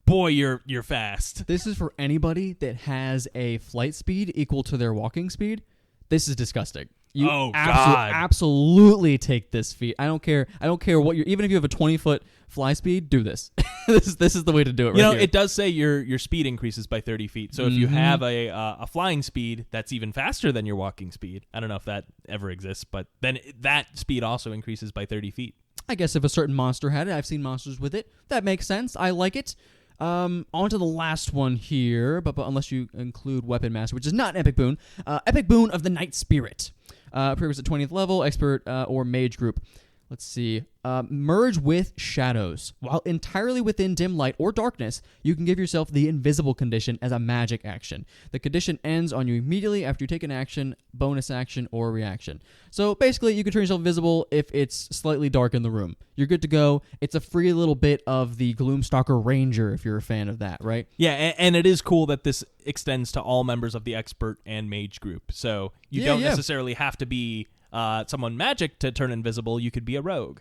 you're fast. This is for anybody that has a flight speed equal to their walking speed. This is disgusting. You God. absolutely take this feat. I don't care what even if you have a 20-foot fly speed, do this. This is the way to do it. Here. It does say your speed increases by 30 feet. So if you have a flying speed, that's even faster than your walking speed. I don't know if that ever exists, but then that speed also increases by 30 feet. I guess if a certain monster had it, I've seen monsters with it. That makes sense. I like it. On to the last one here, but unless you include Weapon Master, which is not an Epic Boon. Epic Boon of the Night Spirit. Prerequisite 20th level, expert or mage group. Let's see. Merge with shadows. While entirely within dim light or darkness, you can give yourself the invisible condition as a magic action. The condition ends on you immediately after you take an action, bonus action, or reaction. So basically, you can turn yourself invisible if it's slightly dark in the room. You're good to go. It's a free little bit of the Gloomstalker Ranger if you're a fan of that, right? Yeah, and it is cool that this extends to all members of the expert and mage group. So you don't necessarily have to be someone magic to turn invisible. You could be a rogue.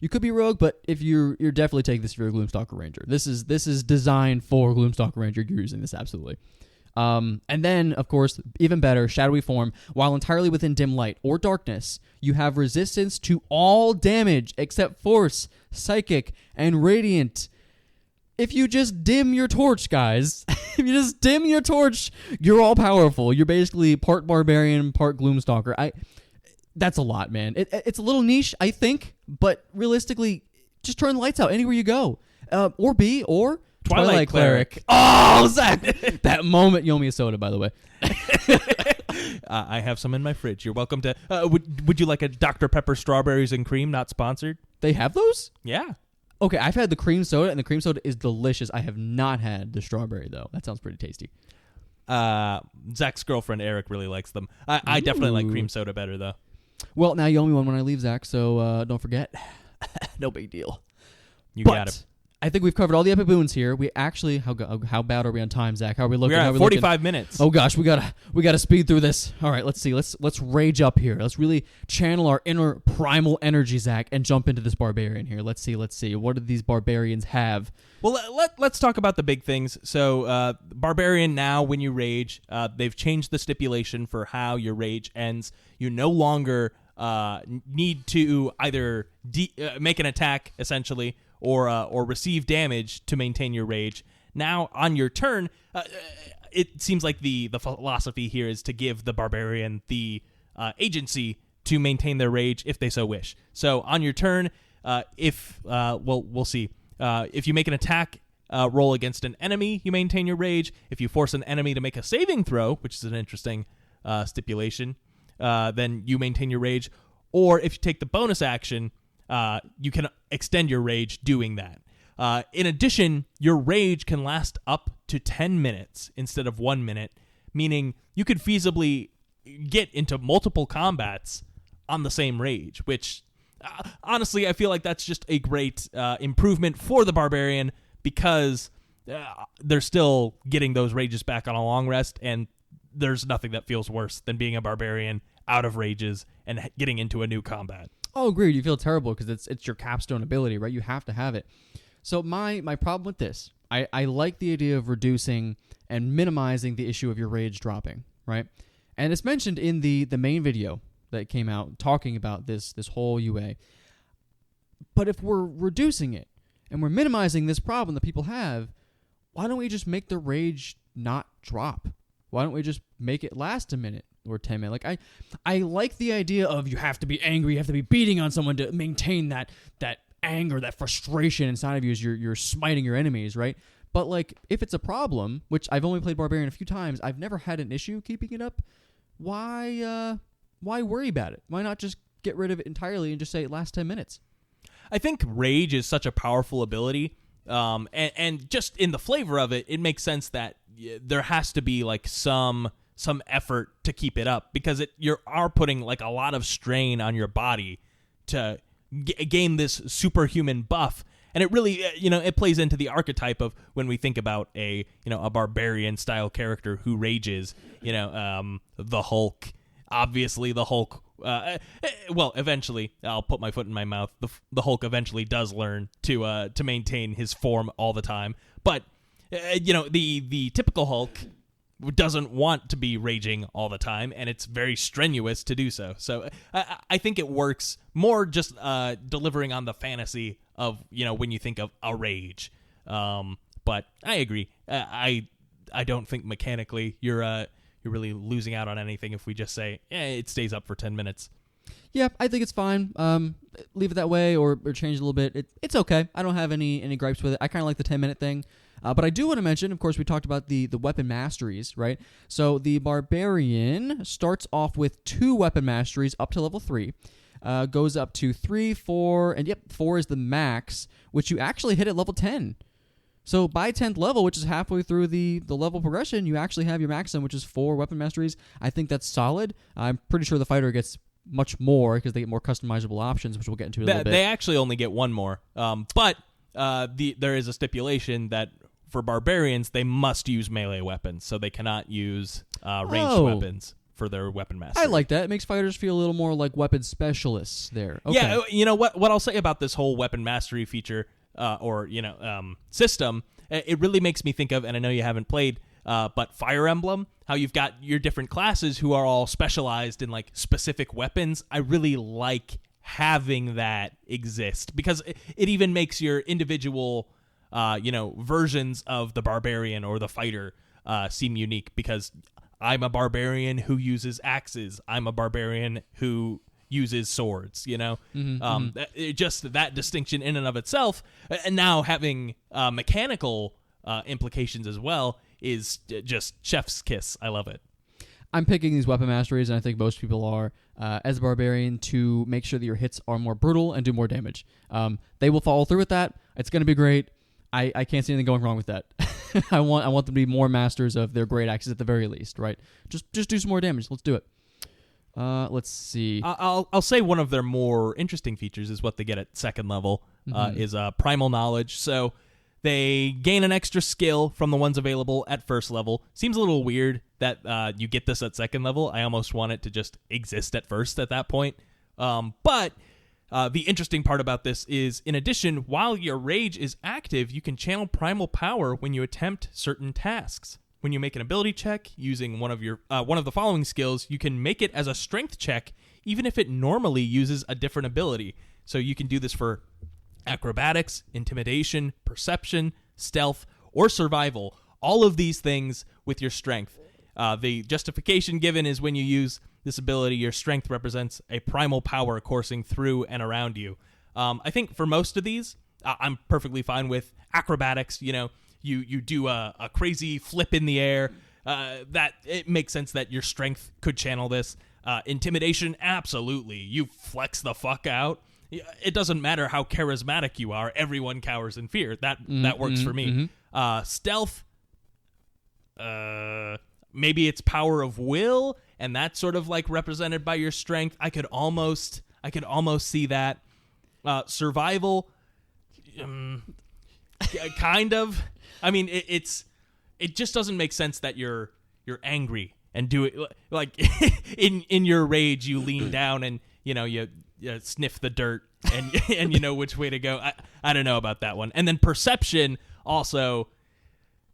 You could be rogue, but if you're definitely taking this if you're a Gloomstalker Ranger. This is designed for Gloomstalker Ranger. You're using this absolutely. And then, of course, even better, shadowy form. While entirely within dim light or darkness, you have resistance to all damage except force, psychic, and radiant. If you just dim your torch, guys, if you just dim your torch, you're all powerful. You're basically part barbarian, part Gloomstalker. That's a lot, man. It's a little niche, I think, but realistically, just turn the lights out anywhere you go. Or Twilight Cleric. Oh, Zach! That moment. You owe me a soda, by the way. I have some in my fridge. You're welcome to. Would you like a Dr. Pepper strawberries and cream? Not sponsored. They have those? Yeah. Okay, I've had the cream soda, and the cream soda is delicious. I have not had the strawberry, though. That sounds pretty tasty. Zach's girlfriend, Eric, really likes them. I definitely like cream soda better, though. Well, now you owe me one when I leave, Zach, so don't forget. No big deal. You got it. I think we've covered all the epic boons here. We actually, how bad are we on time, Zach? How are we looking? We're at 45 minutes. Oh gosh, we gotta speed through this. All right, let's see. Let's rage up here. Let's really channel our inner primal energy, Zach, and jump into this barbarian here. Let's see. What do these barbarians have? Well, let's talk about the big things. So, barbarian now, when you rage, they've changed the stipulation for how your rage ends. You no longer need to either make an attack, essentially, or receive damage to maintain your rage. Now, on your turn, it seems like the philosophy here is to give the barbarian the agency to maintain their rage if they so wish. So on your turn, we'll see. If you make an attack roll against an enemy, you maintain your rage. If you force an enemy to make a saving throw, which is an interesting stipulation, then you maintain your rage. Or if you take the bonus action, you can extend your rage doing that. In addition, your rage can last up to 10 minutes instead of 1 minute, meaning you could feasibly get into multiple combats on the same rage, which honestly, I feel like that's just a great improvement for the barbarian, because they're still getting those rages back on a long rest, and there's nothing that feels worse than being a barbarian out of rages and getting into a new combat. Oh, agreed. You feel terrible because it's your capstone ability, right? You have to have it. So my problem with this, I like the idea of reducing and minimizing the issue of your rage dropping, right? And it's mentioned in the main video that came out talking about this whole UA. But if we're reducing it and we're minimizing this problem that people have, why don't we just make the rage not drop? Why don't we just make it last a minute or 10 minutes? Like I like the idea of you have to be angry, you have to be beating on someone to maintain that anger, that frustration inside of you as you're smiting your enemies, right? But like if it's a problem, which I've only played Barbarian a few times, I've never had an issue keeping it up. Why worry about it? Why not just get rid of it entirely and just say it lasts 10 minutes? I think rage is such a powerful ability, and just in the flavor of it, it makes sense that there has to be like some effort to keep it up, because you are putting like a lot of strain on your body to gain this superhuman buff. And it really, it plays into the archetype of when we think about a barbarian style character who rages, the Hulk. Obviously, the Hulk, eventually, I'll put my foot in my mouth. The Hulk eventually does learn to maintain his form all the time. But, the typical Hulk doesn't want to be raging all the time, and it's very strenuous to do so. So I think it works more just delivering on the fantasy of, when you think of a rage. But I agree. I don't think mechanically you're really losing out on anything if we just say, it stays up for 10 minutes. Yeah, I think it's fine. Leave it that way or change it a little bit. It's okay. I don't have any gripes with it. I kind of like the 10-minute thing. But I do want to mention, of course, we talked about the weapon masteries, right? So the Barbarian starts off with 2 weapon masteries up to level 3. Goes up to 3, 4, and 4 is the max, which you actually hit at level 10. So by 10th level, which is halfway through the level progression, you actually have your maximum, which is 4 weapon masteries. I think that's solid. I'm pretty sure the fighter gets much more because they get more customizable options, which we'll get into in a little bit. They actually only get 1 more. But there is a stipulation that for barbarians, they must use melee weapons, so they cannot use ranged weapons for their weapon mastery. I like that. It makes fighters feel a little more like weapon specialists there. Okay. Yeah, you know what I'll say about this whole weapon mastery feature system, it really makes me think of, and I know you haven't played, but Fire Emblem, how you've got your different classes who are all specialized in like specific weapons. I really like having that exist because it even makes your individual versions of the barbarian or the fighter seem unique, because I'm a barbarian who uses axes. I'm a barbarian who uses swords, just that distinction in and of itself. And now having mechanical implications as well is just chef's kiss. I love it. I'm picking these weapon masteries, and I think most people are, as a barbarian, to make sure that your hits are more brutal and do more damage. They will follow through with that. It's going to be great. I can't see anything going wrong with that. I want them to be more masters of their great axes at the very least, right? Just do some more damage. Let's do it. Let's see. I'll say one of their more interesting features is what they get at second level, is primal knowledge. So they gain an extra skill from the ones available at first level. Seems a little weird that you get this at second level. I almost want it to just exist at first at that point. But the interesting part about this is, in addition, while your rage is active, you can channel primal power when you attempt certain tasks. When you make an ability check using one of the following skills, you can make it as a strength check, even if it normally uses a different ability. So you can do this for acrobatics, intimidation, perception, stealth, or survival. All of these things with your strength. The justification given is when you use this ability, your strength represents a primal power coursing through and around you. I think for most of these, I'm perfectly fine with acrobatics. You do a crazy flip in the air. That it makes sense that your strength could channel this. Intimidation, absolutely. You flex the fuck out. It doesn't matter how charismatic you are. Everyone cowers in fear. That works for me. Stealth, maybe it's power of will, and that's sort of like represented by your strength. I could almost see that. Survival, kind of. I mean, it just doesn't make sense that you're angry and do it like in your rage. You lean down and you sniff the dirt and you know which way to go. I don't know about that one. And then perception also.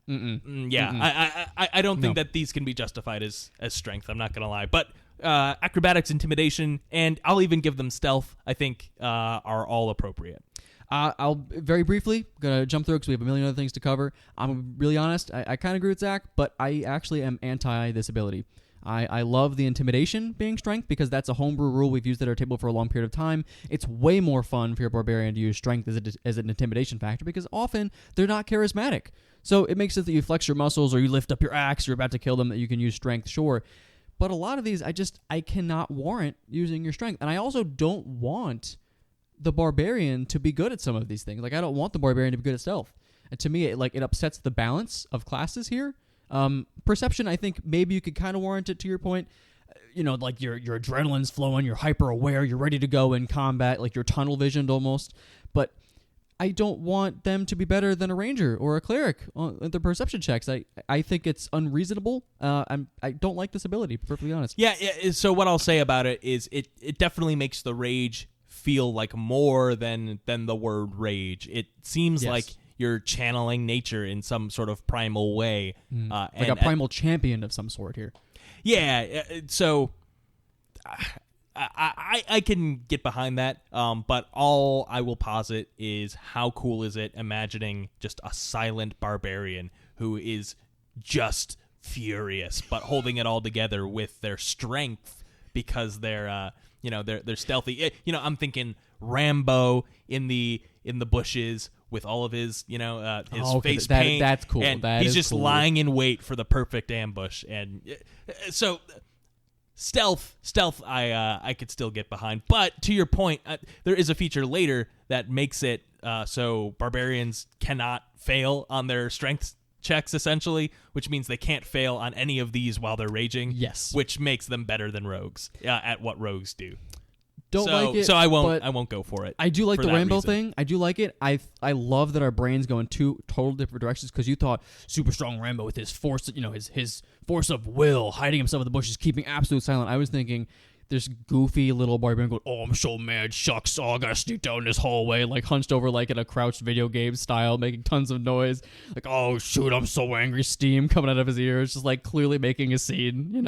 I don't think that these can be justified as strength. I'm not gonna lie, but acrobatics, intimidation, and I'll even give them stealth, I think are all appropriate. I'll very briefly gonna jump through because we have a million other things to cover. I'm really honest. I kind of agree with Zach, but I actually am anti this ability. I love the intimidation being strength because that's a homebrew rule we've used at our table for a long period of time. It's way more fun for your barbarian to use strength as an intimidation factor because often they're not charismatic. So it makes it that you flex your muscles or you lift up your axe, you're about to kill them, that you can use strength, sure. But a lot of these, I cannot warrant using your strength. And I also don't want the barbarian to be good at some of these things. Like, I don't want the barbarian to be good at stealth. And to me, it upsets the balance of classes here. Perception, I think maybe you could kind of warrant it to your point. Like your adrenaline's flowing, you're hyper aware, you're ready to go in combat, like you're tunnel visioned almost. But I don't want them to be better than a ranger or a cleric on the perception checks. I think it's unreasonable. I don't like this ability, to be perfectly honest. Yeah, so what I'll say about it is it definitely makes the rage feel like more than the word rage. It seems like you're channeling nature in some sort of primal way. Like a primal champion of some sort here. Yeah, so I can get behind that, but all I will posit is how cool is it imagining just a silent barbarian who is just furious, but holding it all together with their strength because they're stealthy. I'm thinking Rambo in the bushes with all of his face paint. That's cool. And he's just cool. lying in wait for the perfect ambush, and so. Stealth, I could still get behind. But to your point, there is a feature later that makes it so barbarians cannot fail on their strength checks, essentially, which means they can't fail on any of these while they're raging. Yes. Which makes them better than rogues at what rogues do. Like it, so I won't go for it. I do like the Rambo reason. thing. I do like it. I love that our brains go in two total different directions because you thought super strong Rambo with his force, his force of will, hiding himself in the bushes, keeping absolute silent. I was thinking this goofy little barbarian going, "Oh, I'm so mad, shucks, I gotta sneak down this hallway," like hunched over like in a crouched video game style, making tons of noise. Like, "Oh shoot, I'm so angry," steam coming out of his ears, just like clearly making a scene,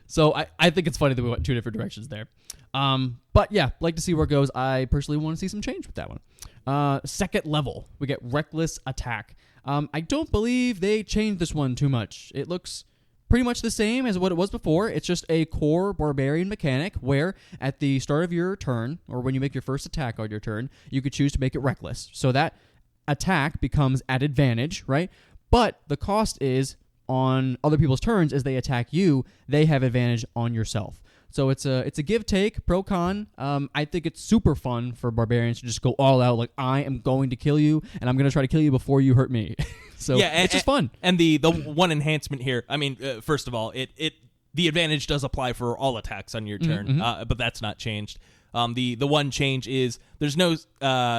So I think it's funny that we went two different directions there. But yeah, like to see where it goes. I personally want to see some change with that one. Second level, we get Reckless Attack. I don't believe they changed this one too much. It looks pretty much the same as what it was before. It's just a core barbarian mechanic where at the start of your turn, or when you make your first attack on your turn, you could choose to make it reckless. So that attack becomes at advantage, right? But the cost is on other people's turns as they attack you, they have advantage on yourself. So it's a give take, pro con. I think it's super fun for barbarians to just go all out, like, I am going to kill you and I'm going to try to kill you before you hurt me. So yeah, it's just fun. And the one enhancement here, I mean, first of all, the advantage does apply for all attacks on your turn, but that's not changed. The one change is there's no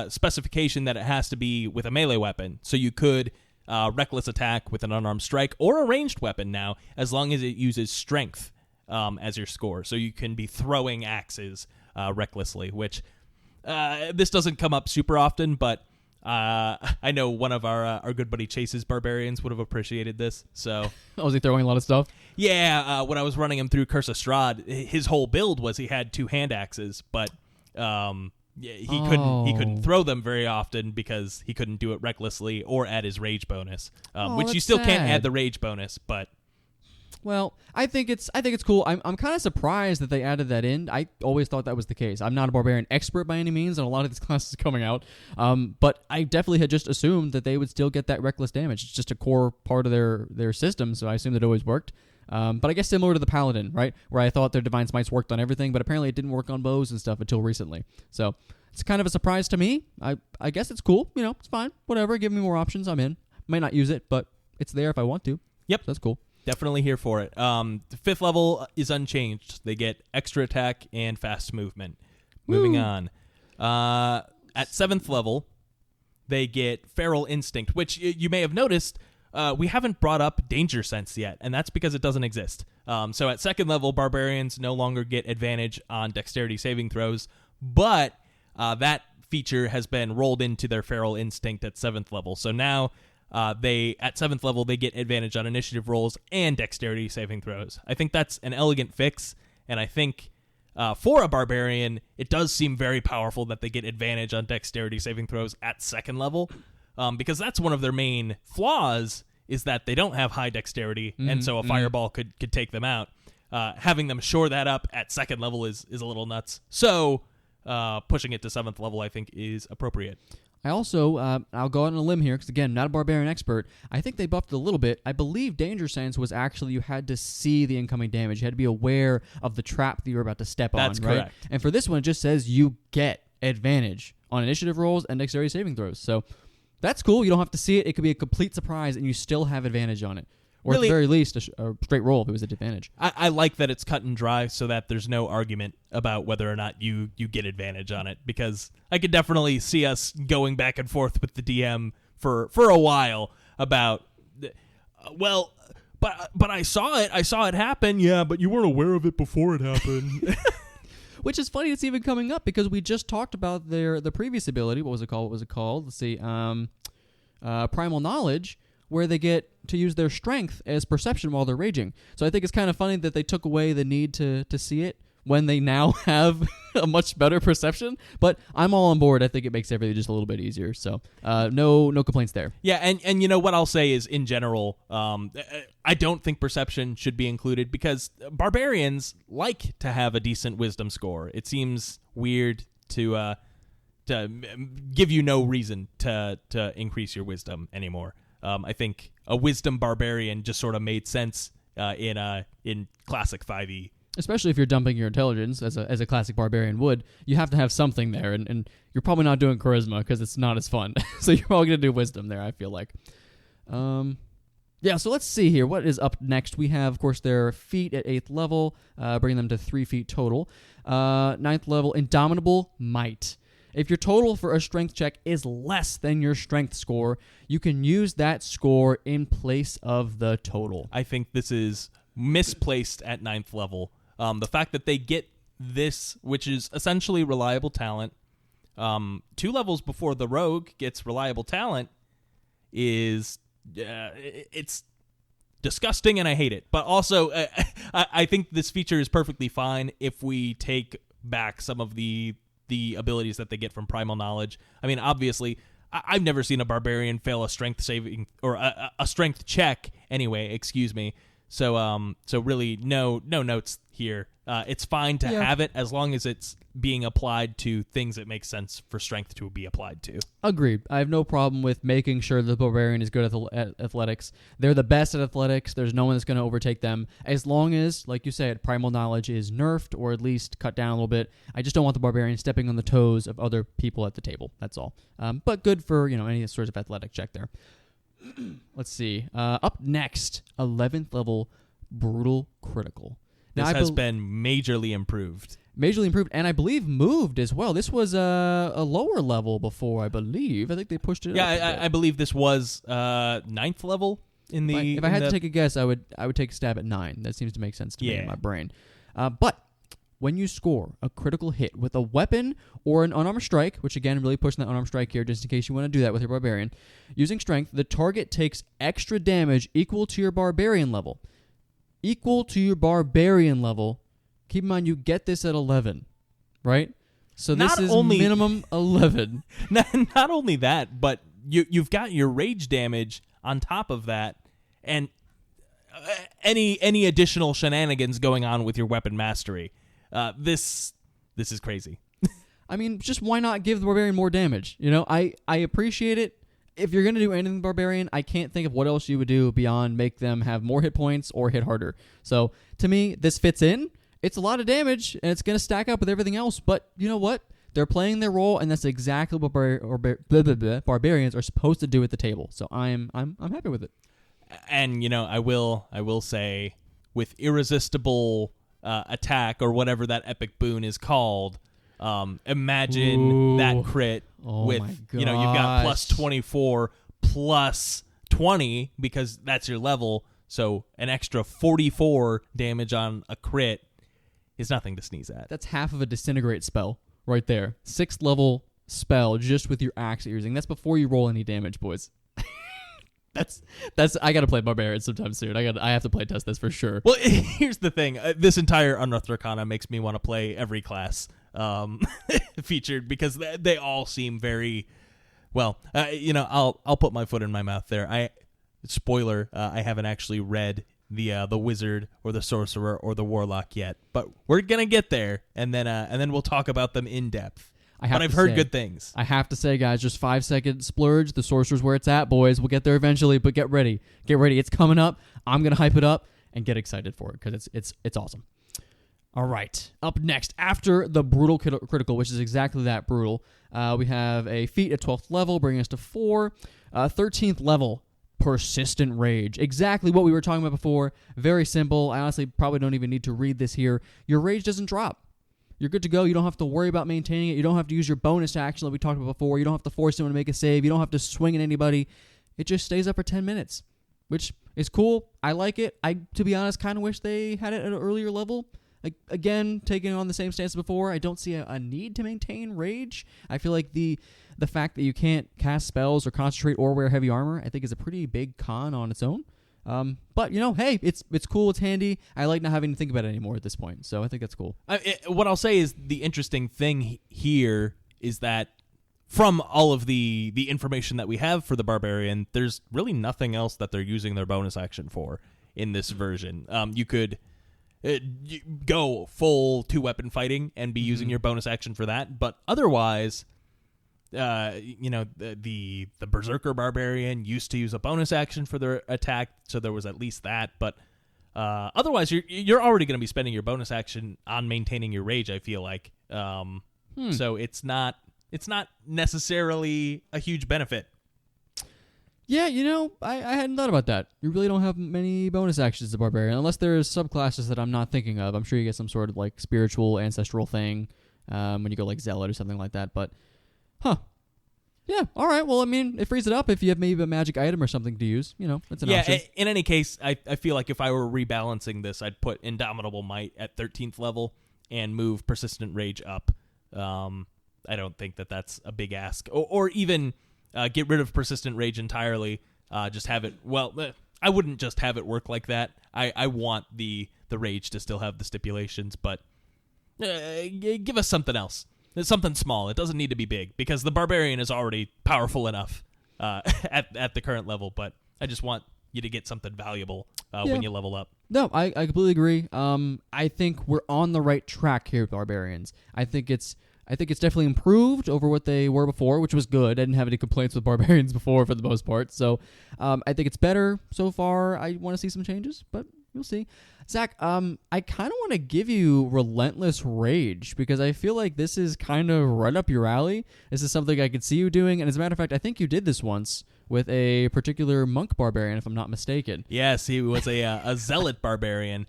specification that it has to be with a melee weapon. So you could reckless attack with an unarmed strike or a ranged weapon now, as long as it uses strength as your score. So you can be throwing axes recklessly, which this doesn't come up super often, but I know one of our good buddy Chase's barbarians would have appreciated this. So was he throwing a lot of stuff? Yeah, when I was running him through Curse of Strahd, his whole build was he had two hand axes, but he couldn't throw them very often because he couldn't do it recklessly or add his rage bonus, which you still can't add the rage bonus, but Well, I think it's cool. I'm kind of surprised that they added that in. I always thought that was the case. I'm not a barbarian expert by any means, and a lot of these classes coming out. But I definitely had just assumed that they would still get that reckless damage. It's just a core part of their system, so I assumed it always worked. But I guess similar to the Paladin, right? Where I thought their Divine Smites worked on everything, but apparently it didn't work on bows and stuff until recently. So it's kind of a surprise to me. I guess it's cool. It's fine. Whatever. Give me more options. I'm in. Might not use it, but it's there if I want to. Yep. So that's cool. Definitely here for it. The 5th level is unchanged. They get extra attack and fast movement. Moving on. At 7th level, they get Feral Instinct, which you may have noticed we haven't brought up Danger Sense yet, and that's because it doesn't exist. So at 2nd level, Barbarians no longer get advantage on Dexterity saving throws, but that feature has been rolled into their Feral Instinct at 7th level. So now at 7th level, they get advantage on initiative rolls and dexterity saving throws. I think that's an elegant fix, and I think for a barbarian, it does seem very powerful that they get advantage on dexterity saving throws at 2nd level, because that's one of their main flaws, is that they don't have high dexterity, and so a fireball could take them out. Having them shore that up at 2nd level is a little nuts. So pushing it to 7th level, I think, is appropriate. I also, I'll go out on a limb here, because again, not a barbarian expert. I think they buffed it a little bit. I believe Danger Sense was actually you had to see the incoming damage. You had to be aware of the trap that you were about to step on, right? That's correct. And for this one, it just says you get advantage on initiative rolls and dexterity saving throws. So that's cool. You don't have to see it. It could be a complete surprise, and you still have advantage on it. Or Really? at the very least, a straight roll if it was an advantage. I like that it's cut and dry so that there's no argument about whether or not you get advantage on it, because I could definitely see us going back and forth with the DM for a while about, but I saw it happen. Yeah, but you weren't aware of it before it happened. Which is funny it's even coming up, because we just talked about the previous ability. What was it called? Let's see. Primal Knowledge, where they get to use their strength as perception while they're raging. So I think it's kind of funny that they took away the need to see it when they now have a much better perception. But I'm all on board. I think it makes everything just a little bit easier. So no complaints there. Yeah, and you know what I'll say is, in general, I don't think perception should be included, because barbarians like to have a decent wisdom score. It seems weird to give you no reason to increase your wisdom anymore. I think a wisdom barbarian just sort of made sense in classic 5e. Especially if you're dumping your intelligence, as a classic barbarian would, you have to have something there, and you're probably not doing charisma because it's not as fun. So you're probably going to do wisdom there, I feel like. Yeah, so let's see here. What is up next? We have, of course, their feat at 8th level, bringing them to 3 feet total. 9th level, Indomitable Might. If your total for a strength check is less than your strength score, you can use that score in place of the total. I think this is misplaced at 9th level. The fact that they get this, which is essentially reliable talent, 2 levels before the rogue gets reliable talent, is it's disgusting, and I hate it. But also, I think this feature is perfectly fine if we take back some of the abilities that they get from Primal Knowledge. I mean, obviously, I've never seen a barbarian fail a strength saving or a strength check anyway. Excuse me. So really, no notes here. It's fine to have it as long as it's being applied to things that make sense for strength to be applied to. Agreed. I have no problem with making sure the barbarian is good at athletics. They're the best at athletics. There's no one that's going to overtake them. As long as, like you said, Primal Knowledge is nerfed or at least cut down a little bit. I just don't want the barbarian stepping on the toes of other people at the table. That's all. But good for any sort of athletic check there. Let's see. Up next, 11th level, Brutal Critical. Now, this has been majorly improved. And I believe moved as well. This was a lower level before, I believe. I think they pushed it up. Yeah, I believe this was 9th level in the... If I had to take a guess, I would take a stab at 9. That seems to make sense to me in my brain. But when you score a critical hit with a weapon or an unarmed strike, which again, really pushing that unarmed strike here just in case you want to do that with your barbarian, using strength, the target takes extra damage equal to your barbarian level. Equal to your barbarian level. Keep in mind, you get this at 11, right? So this is minimum 11. Not only that, but you've got your rage damage on top of that. And any additional shenanigans going on with your weapon mastery. This is crazy. I mean, just why not give the Barbarian more damage? You know, I appreciate it. If you're going to do anything Barbarian, I can't think of what else you would do beyond make them have more hit points or hit harder. So, to me, this fits in. It's a lot of damage, and it's going to stack up with everything else. But you know what? They're playing their role, and that's exactly what Barbarians are supposed to do at the table. So I'm happy with it. And, you know, I will say, with irresistible attack, or whatever that epic boon is called, imagine that crit with, you know, you've got plus 24 plus 20 because that's your level. So an extra 44 damage on a crit is nothing to sneeze at. That's half of a disintegrate spell right there. 6th level spell just with your axe that you're using. That's before you roll any damage, boys. That's I gotta play Barbarian sometime soon. I have to play test this for sure. Well, here's the thing. This entire Unearthed Arcana makes me want to play every class featured because they all seem very well. You know, I'll put my foot in my mouth there. Spoiler: I haven't actually read the wizard or the sorcerer or the warlock yet, but we're gonna get there, and then we'll talk about them in depth. But I've heard good things. I have to say, guys, just 5-second splurge. The sorcerer's where it's at, boys. We'll get there eventually, but get ready. Get ready. It's coming up. I'm gonna hype it up and get excited for it because it's awesome. All right. Up next, after the brutal critical, which is exactly that, brutal, we have a feat at 12th level, bringing us to 4. 13th level, persistent rage. Exactly what we were talking about before. Very simple. I honestly probably don't even need to read this here. Your rage doesn't drop. You're good to go. You don't have to worry about maintaining it. You don't have to use your bonus action like we talked about before. You don't have to force someone to make a save. You don't have to swing at anybody. It just stays up for 10 minutes, which is cool. I like it. I, to be honest, kind of wish they had it at an earlier level. Like, again, taking on the same stance as before, I don't see a need to maintain rage. I feel like the fact that you can't cast spells or concentrate or wear heavy armor, I think is a pretty big con on its own. But, you know, hey, it's cool, it's handy. I like not having to think about it anymore at this point, so I think that's cool. What I'll say is the interesting thing here is that from all of the information that we have for the Barbarian, there's really nothing else that they're using their bonus action for in this version. You could go full 2-weapon fighting and be using your bonus action for that, but otherwise... you know, the Berserker Barbarian used to use a bonus action for their attack, so there was at least that. But otherwise, you're already going to be spending your bonus action on maintaining your rage. I feel like, so it's not necessarily a huge benefit. Yeah, you know, I hadn't thought about that. You really don't have many bonus actions as a Barbarian, unless there's subclasses that I'm not thinking of. I'm sure you get some sort of like spiritual ancestral thing when you go like Zealot or something like that, but. Huh. Yeah, all right. Well, I mean, it frees it up if you have maybe a magic item or something to use. You know, that's an option. Yeah, in any case, I feel like if I were rebalancing this, I'd put Indomitable Might at 13th level and move Persistent Rage up. I don't think that that's a big ask. Or even get rid of Persistent Rage entirely. Just have it... Well, I wouldn't just have it work like that. I want the Rage to still have the stipulations, but give us something else. It's something small. It doesn't need to be big because the Barbarian is already powerful enough at the current level. But I just want you to get something valuable when you level up. No, I completely agree. I think we're on the right track here with Barbarians. I think it's definitely improved over what they were before, which was good. I didn't have any complaints with Barbarians before for the most part. So I think it's better so far. I want to see some changes, but we'll see. Zach, I kind of want to give you Relentless Rage because I feel like this is kind of right up your alley. This is something I could see you doing. And as a matter of fact, I think you did this once with a particular monk barbarian, if I'm not mistaken. Yes, he was a zealot barbarian,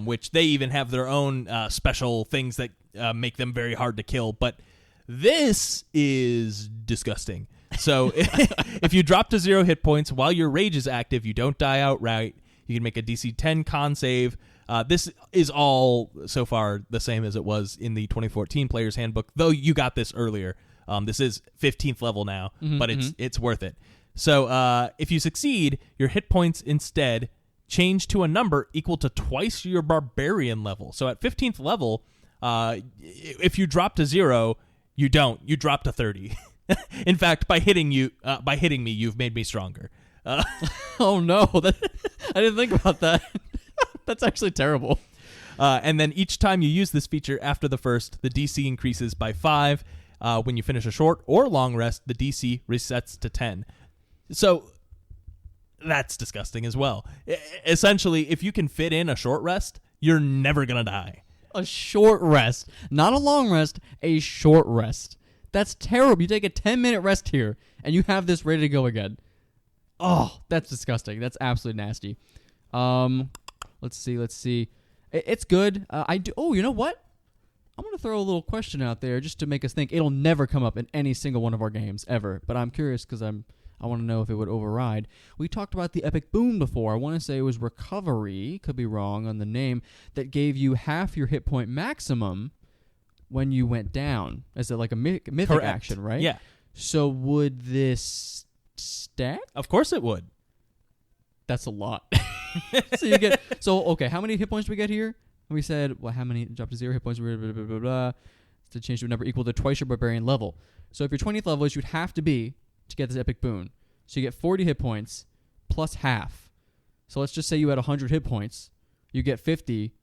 which they even have their own special things that make them very hard to kill. But this is disgusting. So if you drop to 0 hit points while your rage is active, you don't die outright. You can make a DC 10 con save. This is all so far the same as it was in the 2014 Player's Handbook, though you got this earlier. This is 15th level now, but it's worth it. So if you succeed, your hit points instead change to a number equal to twice your Barbarian level. So at 15th level, if you drop to 0, you don't. You drop to 30. In fact, by hitting me, you've made me stronger. Oh no, I didn't think about that. That's actually terrible. And then each time you use this feature after the first, the DC increases by 5. When you finish a short or long rest, the DC resets to 10. So that's disgusting as well. Essentially, if you can fit in a short rest, you're never going to die. A short rest. Not a long rest, a short rest. That's terrible. You take a 10-minute rest here, and you have this ready to go again. Oh, that's disgusting. That's absolutely nasty. Let's see. It's good. Oh, you know what? I'm going to throw a little question out there just to make us think. It'll never come up in any single one of our games, ever. But I'm curious because I want to know if it would override. We talked about the Epic Boon before. I want to say it was Recovery, could be wrong on the name, that gave you half your hit point maximum when you went down. As like a mythic Correct. action, right? Yeah. So would this stack? Of course it would. That's a lot. Okay, how many hit points do we get here? We said, well, how many? Drop to 0 hit points, blah, blah, blah, blah, blah, to change to a number equal to twice your barbarian level. So if your 20th level is, you'd have to be to get this epic boon. So you get 40 hit points plus half. So let's just say you had 100 hit points. You get 50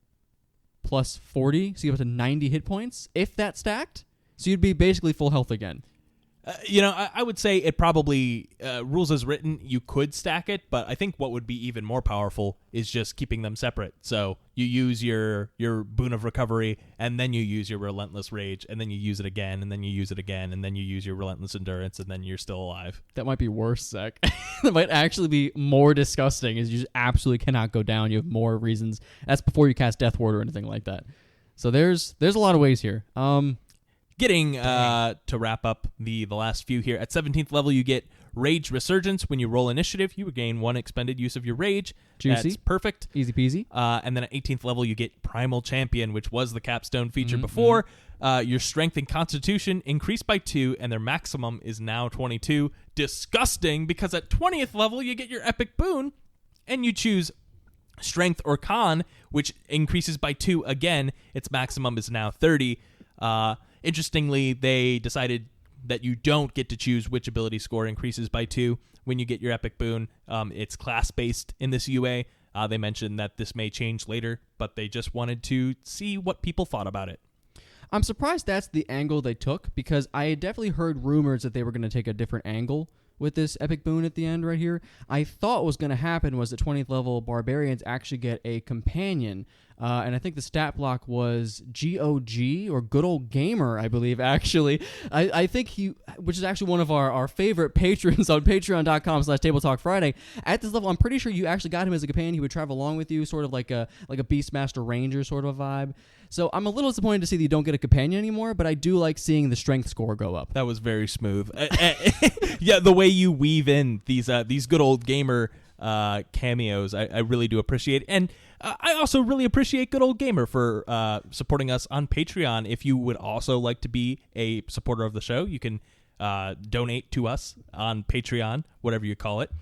plus 40, so you get up to 90 hit points, if that stacked. So you'd be basically full health again. I would say it probably, rules as written, you could stack it, but I think what would be even more powerful is just keeping them separate. So you use your Boon of Recovery, and then you use your Relentless Rage, and then you use it again, and then you use it again, and then you use your Relentless Endurance, and then you're still alive. That might be worse, Zach. That might actually be more disgusting, is you just absolutely cannot go down. You have more reasons. That's before you cast Death Ward or anything like that. So there's a lot of ways here. Getting to wrap up the last few here. At 17th level, you get Rage Resurgence. When you roll initiative, you gain 1 expended use of your rage. Juicy. That's perfect. Easy peasy. And then at 18th level, you get Primal Champion, which was the capstone feature before. Your strength and constitution increase by 2, and their maximum is now 22. Disgusting, because at 20th level, you get your epic boon, and you choose strength or con, which increases by 2 again. Its maximum is now 30. Interestingly, they decided that you don't get to choose which ability score increases by 2 when you get your epic boon. It's class-based in this UA. They mentioned that this may change later, but they just wanted to see what people thought about it. I'm surprised that's the angle they took, because I had definitely heard rumors that they were going to take a different angle with this epic boon at the end right here. I thought what was going to happen was that 20th level barbarians actually get a companion, and I think the stat block was GOG, or Good Old Gamer, I believe, actually. I think which is actually one of our favorite patrons on patreon.com/TableTalk Friday. At this level, I'm pretty sure you actually got him as a companion. He would travel along with you, sort of like a Beastmaster Ranger sort of a vibe. So I'm a little disappointed to see that you don't get a companion anymore, but I do like seeing the strength score go up. That was very smooth. Yeah, the way you weave in these Good Old Gamer cameos, I really do appreciate. And I also really appreciate Good Old Gamer for supporting us on Patreon. If you would also like to be a supporter of the show, you can donate to us on Patreon, whatever you call it.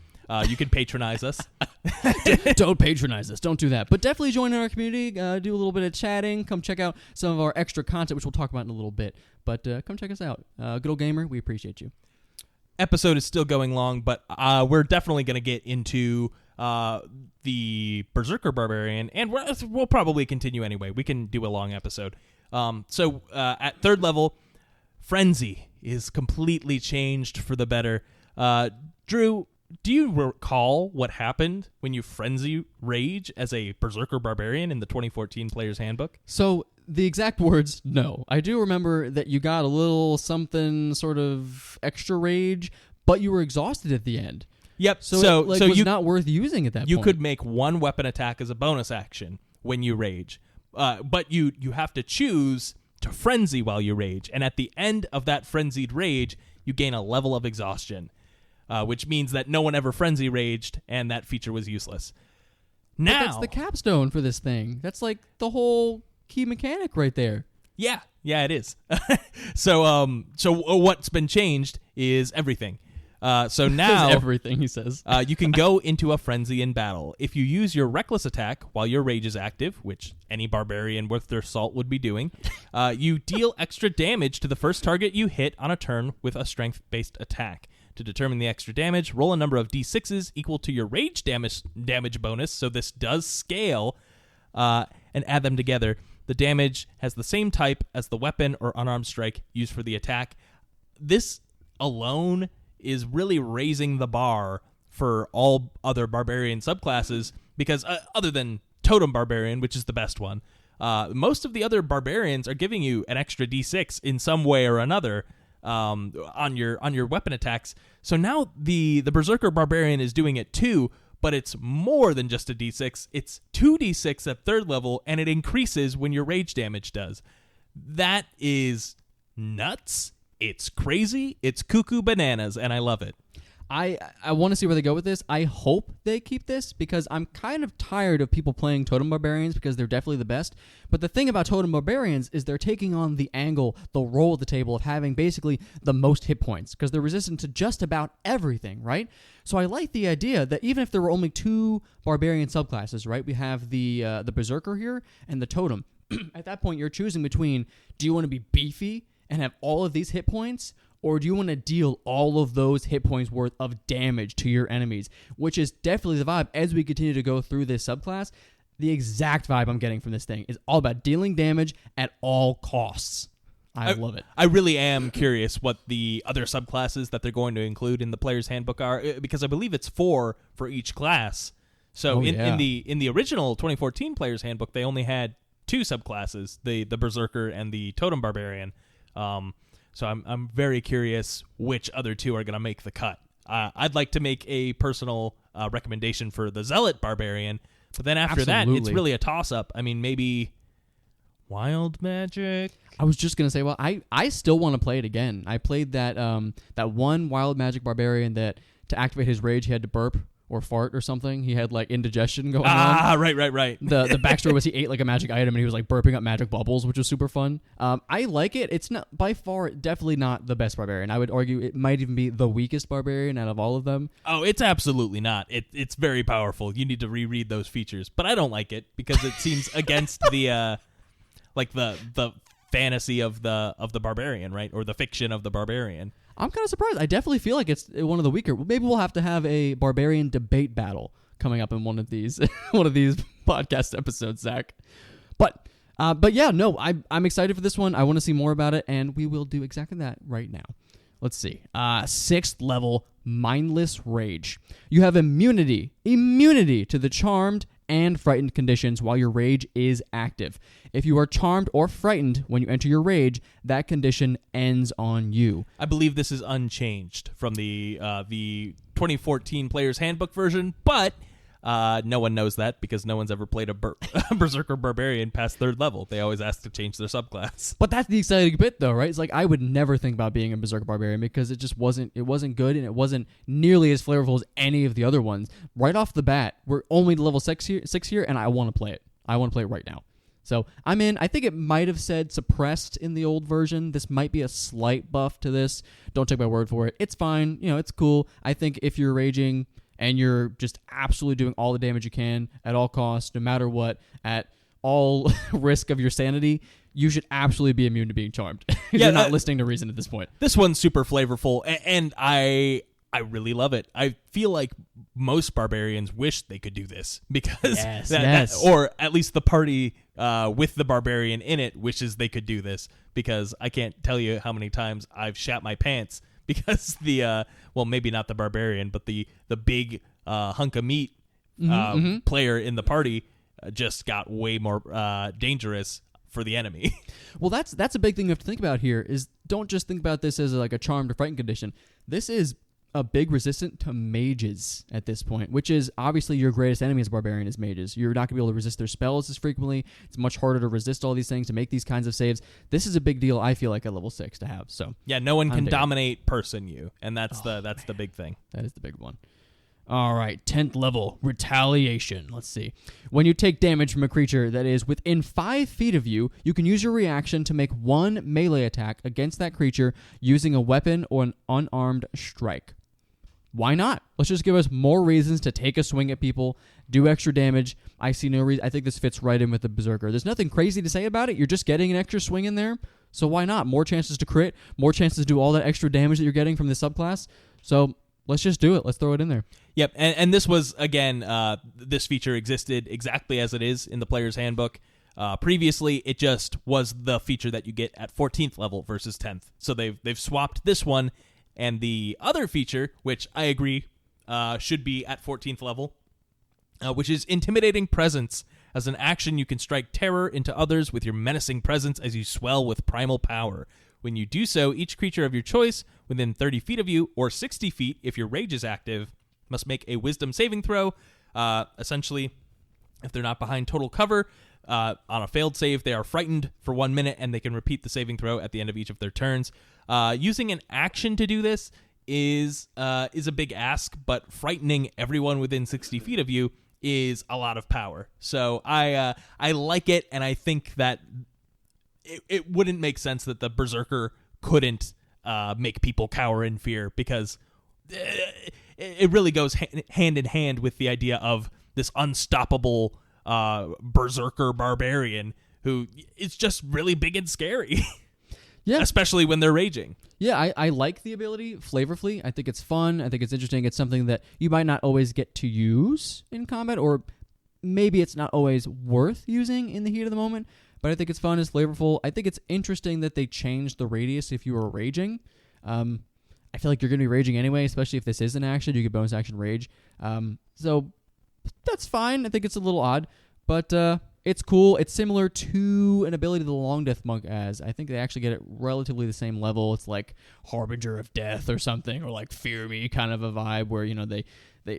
You can patronize us. Don't patronize us. Don't do that. But definitely join our community. Do a little bit of chatting. Come check out some of our extra content, which we'll talk about in a little bit. But come check us out. Good Old Gamer, we appreciate you. Episode is still going long, but we're definitely going to get into the Berserker Barbarian, and we'll probably continue anyway. We can do a long episode. So at 3rd level, Frenzy is completely changed for the better. Drew, do you recall what happened when you Frenzy Rage as a Berserker Barbarian in the 2014 Player's Handbook? So the exact words, no. I do remember that you got a little something sort of extra rage, but you were exhausted at the end. Yep. So it was not worth using at that point. You could make 1 weapon attack as a bonus action when you rage, but you have to choose to frenzy while you rage, and at the end of that frenzied rage, you gain a level of exhaustion. Which means that no one ever frenzy raged, and that feature was useless. Now, but that's the capstone for this thing. That's like the whole key mechanic right there. Yeah, it is. So what's been changed is everything. So now everything, he says. You can go into a frenzy in battle. If you use your reckless attack while your rage is active, which any barbarian worth their salt would be doing, you deal extra damage to the first target you hit on a turn with a strength-based attack. To determine the extra damage, roll a number of d6s equal to your rage damage bonus, so this does scale, and add them together. The damage has the same type as the weapon or unarmed strike used for the attack. This alone is really raising the bar for all other barbarian subclasses, because other than Totem Barbarian, which is the best one, most of the other barbarians are giving you an extra d6 in some way or another on your weapon attacks. So now the Berserker Barbarian is doing it too, but it's more than just a d6. It's 2d6 at 3rd level, and it increases when your rage damage does. That is nuts. It's crazy. It's cuckoo bananas, and I love it. I want to see where they go with this. I hope they keep this, because I'm kind of tired of people playing Totem Barbarians, because they're definitely the best. But the thing about Totem Barbarians is they're taking on the angle, the role at the table of having basically the most hit points, because they're resistant to just about everything, right? So I like the idea that even if there were only 2 barbarian subclasses, right? We have the Berserker here and the Totem. At that point, you're choosing between, do you want to be beefy and have all of these hit points, or do you want to deal all of those hit points worth of damage to your enemies? Which is definitely the vibe as we continue to go through this subclass. The exact vibe I'm getting from this thing is all about dealing damage at all costs. I love it. I really am curious what the other subclasses that they're going to include in the player's handbook are, because I believe it's 4 for each class. So in the original 2014 player's handbook, they only had 2 subclasses, the Berserker and the Totem Barbarian. So I'm very curious which other 2 are going to make the cut. I'd like to make a personal recommendation for the Zealot Barbarian, but then after that, it's really a toss-up. I mean, maybe Wild Magic? I was just going to say, well, I still want to play it again. I played that one Wild Magic Barbarian that to activate his rage, he had to burp or fart or something. He had like indigestion going on. Right. The backstory was he ate like a magic item and he was like burping up magic bubbles, which was super fun. I like it. It's not by far definitely not the best barbarian. I would argue it might even be the weakest barbarian out of all of them. Oh, it's absolutely not. It's very powerful. You need to reread those features, but I don't like it because it seems against the like the fantasy of the barbarian, right? Or the fiction of the barbarian. I'm kind of surprised. I definitely feel like it's one of the weaker. Maybe we'll have to have a barbarian debate battle coming up in one of these podcast episodes, Zach. But yeah, no, I'm excited for this one. I want to see more about it, and we will do exactly that right now. Let's see. 6th level, Mindless Rage. You have immunity to the charmed and frightened conditions while your rage is active. If you are charmed or frightened when you enter your rage, that condition ends on you. I believe this is unchanged from the 2014 Player's Handbook version, but no one knows that because no one's ever played a Berserker Barbarian past 3rd level. They always ask to change their subclass. But that's the exciting bit, though, right? It's like I would never think about being a Berserker Barbarian because it just wasn't good, and it wasn't nearly as flavorful as any of the other ones. Right off the bat, we're only to level 6 here, and I want to play it. I want to play it right now. So I'm in. I think it might have said suppressed in the old version. This might be a slight buff to this. Don't take my word for it. It's fine. It's cool. I think if you're raging and you're just absolutely doing all the damage you can at all costs, no matter what, at all risk of your sanity, you should absolutely be immune to being charmed. You're not listening to reason at this point. This one's super flavorful, and I really love it. I feel like most barbarians wish they could do this because yes. Or at least the party with the barbarian in it wishes they could do this, because I can't tell you how many times I've shat my pants because maybe not the barbarian, but the big hunk of meat player in the party just got way more dangerous for the enemy. Well, that's a big thing you have to think about here is don't just think about this as like a charmed or frightened condition. This is a big resistant to mages at this point, which is obviously your greatest enemy as a barbarian is mages. You're not going to be able to resist their spells as frequently. It's much harder to resist all these things, to make these kinds of saves. This is a big deal, I feel like, at level 6 to have. So yeah, no one can dominate person you, and that's the big thing. That is the big one. All right, 10th level, Retaliation. Let's see. When you take damage from a creature that is within 5 feet of you, you can use your reaction to make one melee attack against that creature using a weapon or an unarmed strike. Why not? Let's just give us more reasons to take a swing at people, do extra damage. I see no reason. I think this fits right in with the Berserker. There's nothing crazy to say about it. You're just getting an extra swing in there. So why not? More chances to crit, more chances to do all that extra damage that you're getting from the subclass. So let's just do it. Let's throw it in there. Yep, and this was, again, this feature existed exactly as it is in the player's handbook. Previously, it just was the feature that you get at 14th level versus 10th. So they've swapped this one, and the other feature, which I agree should be at 14th level, which is Intimidating Presence. As an action, you can strike terror into others with your menacing presence as you swell with primal power. When you do so, each creature of your choice within 30 feet of you, or 60 feet if your rage is active, must make a wisdom saving throw. Essentially, if they're not behind total cover, on a failed save, they are frightened for 1 minute, and they can repeat the saving throw at the end of each of their turns. Using an action to do this is a big ask, but frightening everyone within 60 feet of you is a lot of power. So I like it, and I think that it wouldn't make sense that the Berserker couldn't make people cower in fear, because it really goes hand in hand with the idea of this unstoppable Berserker barbarian who is just really big and scary. Yeah. Especially when they're raging. Yeah, I like the ability flavorfully. I think it's fun. I think it's interesting. It's something that you might not always get to use in combat, or maybe it's not always worth using in the heat of the moment, but I think it's fun. It's flavorful. I think it's interesting that they changed the radius if you were raging. I feel like you're going to be raging anyway, especially if this is an action. You get bonus action rage. So that's fine. I think it's a little odd, but it's cool. It's similar to an ability the Long Death Monk has. I think they actually get it relatively the same level. It's like Harbinger of Death or something, or like Fear Me kind of a vibe where, you know, they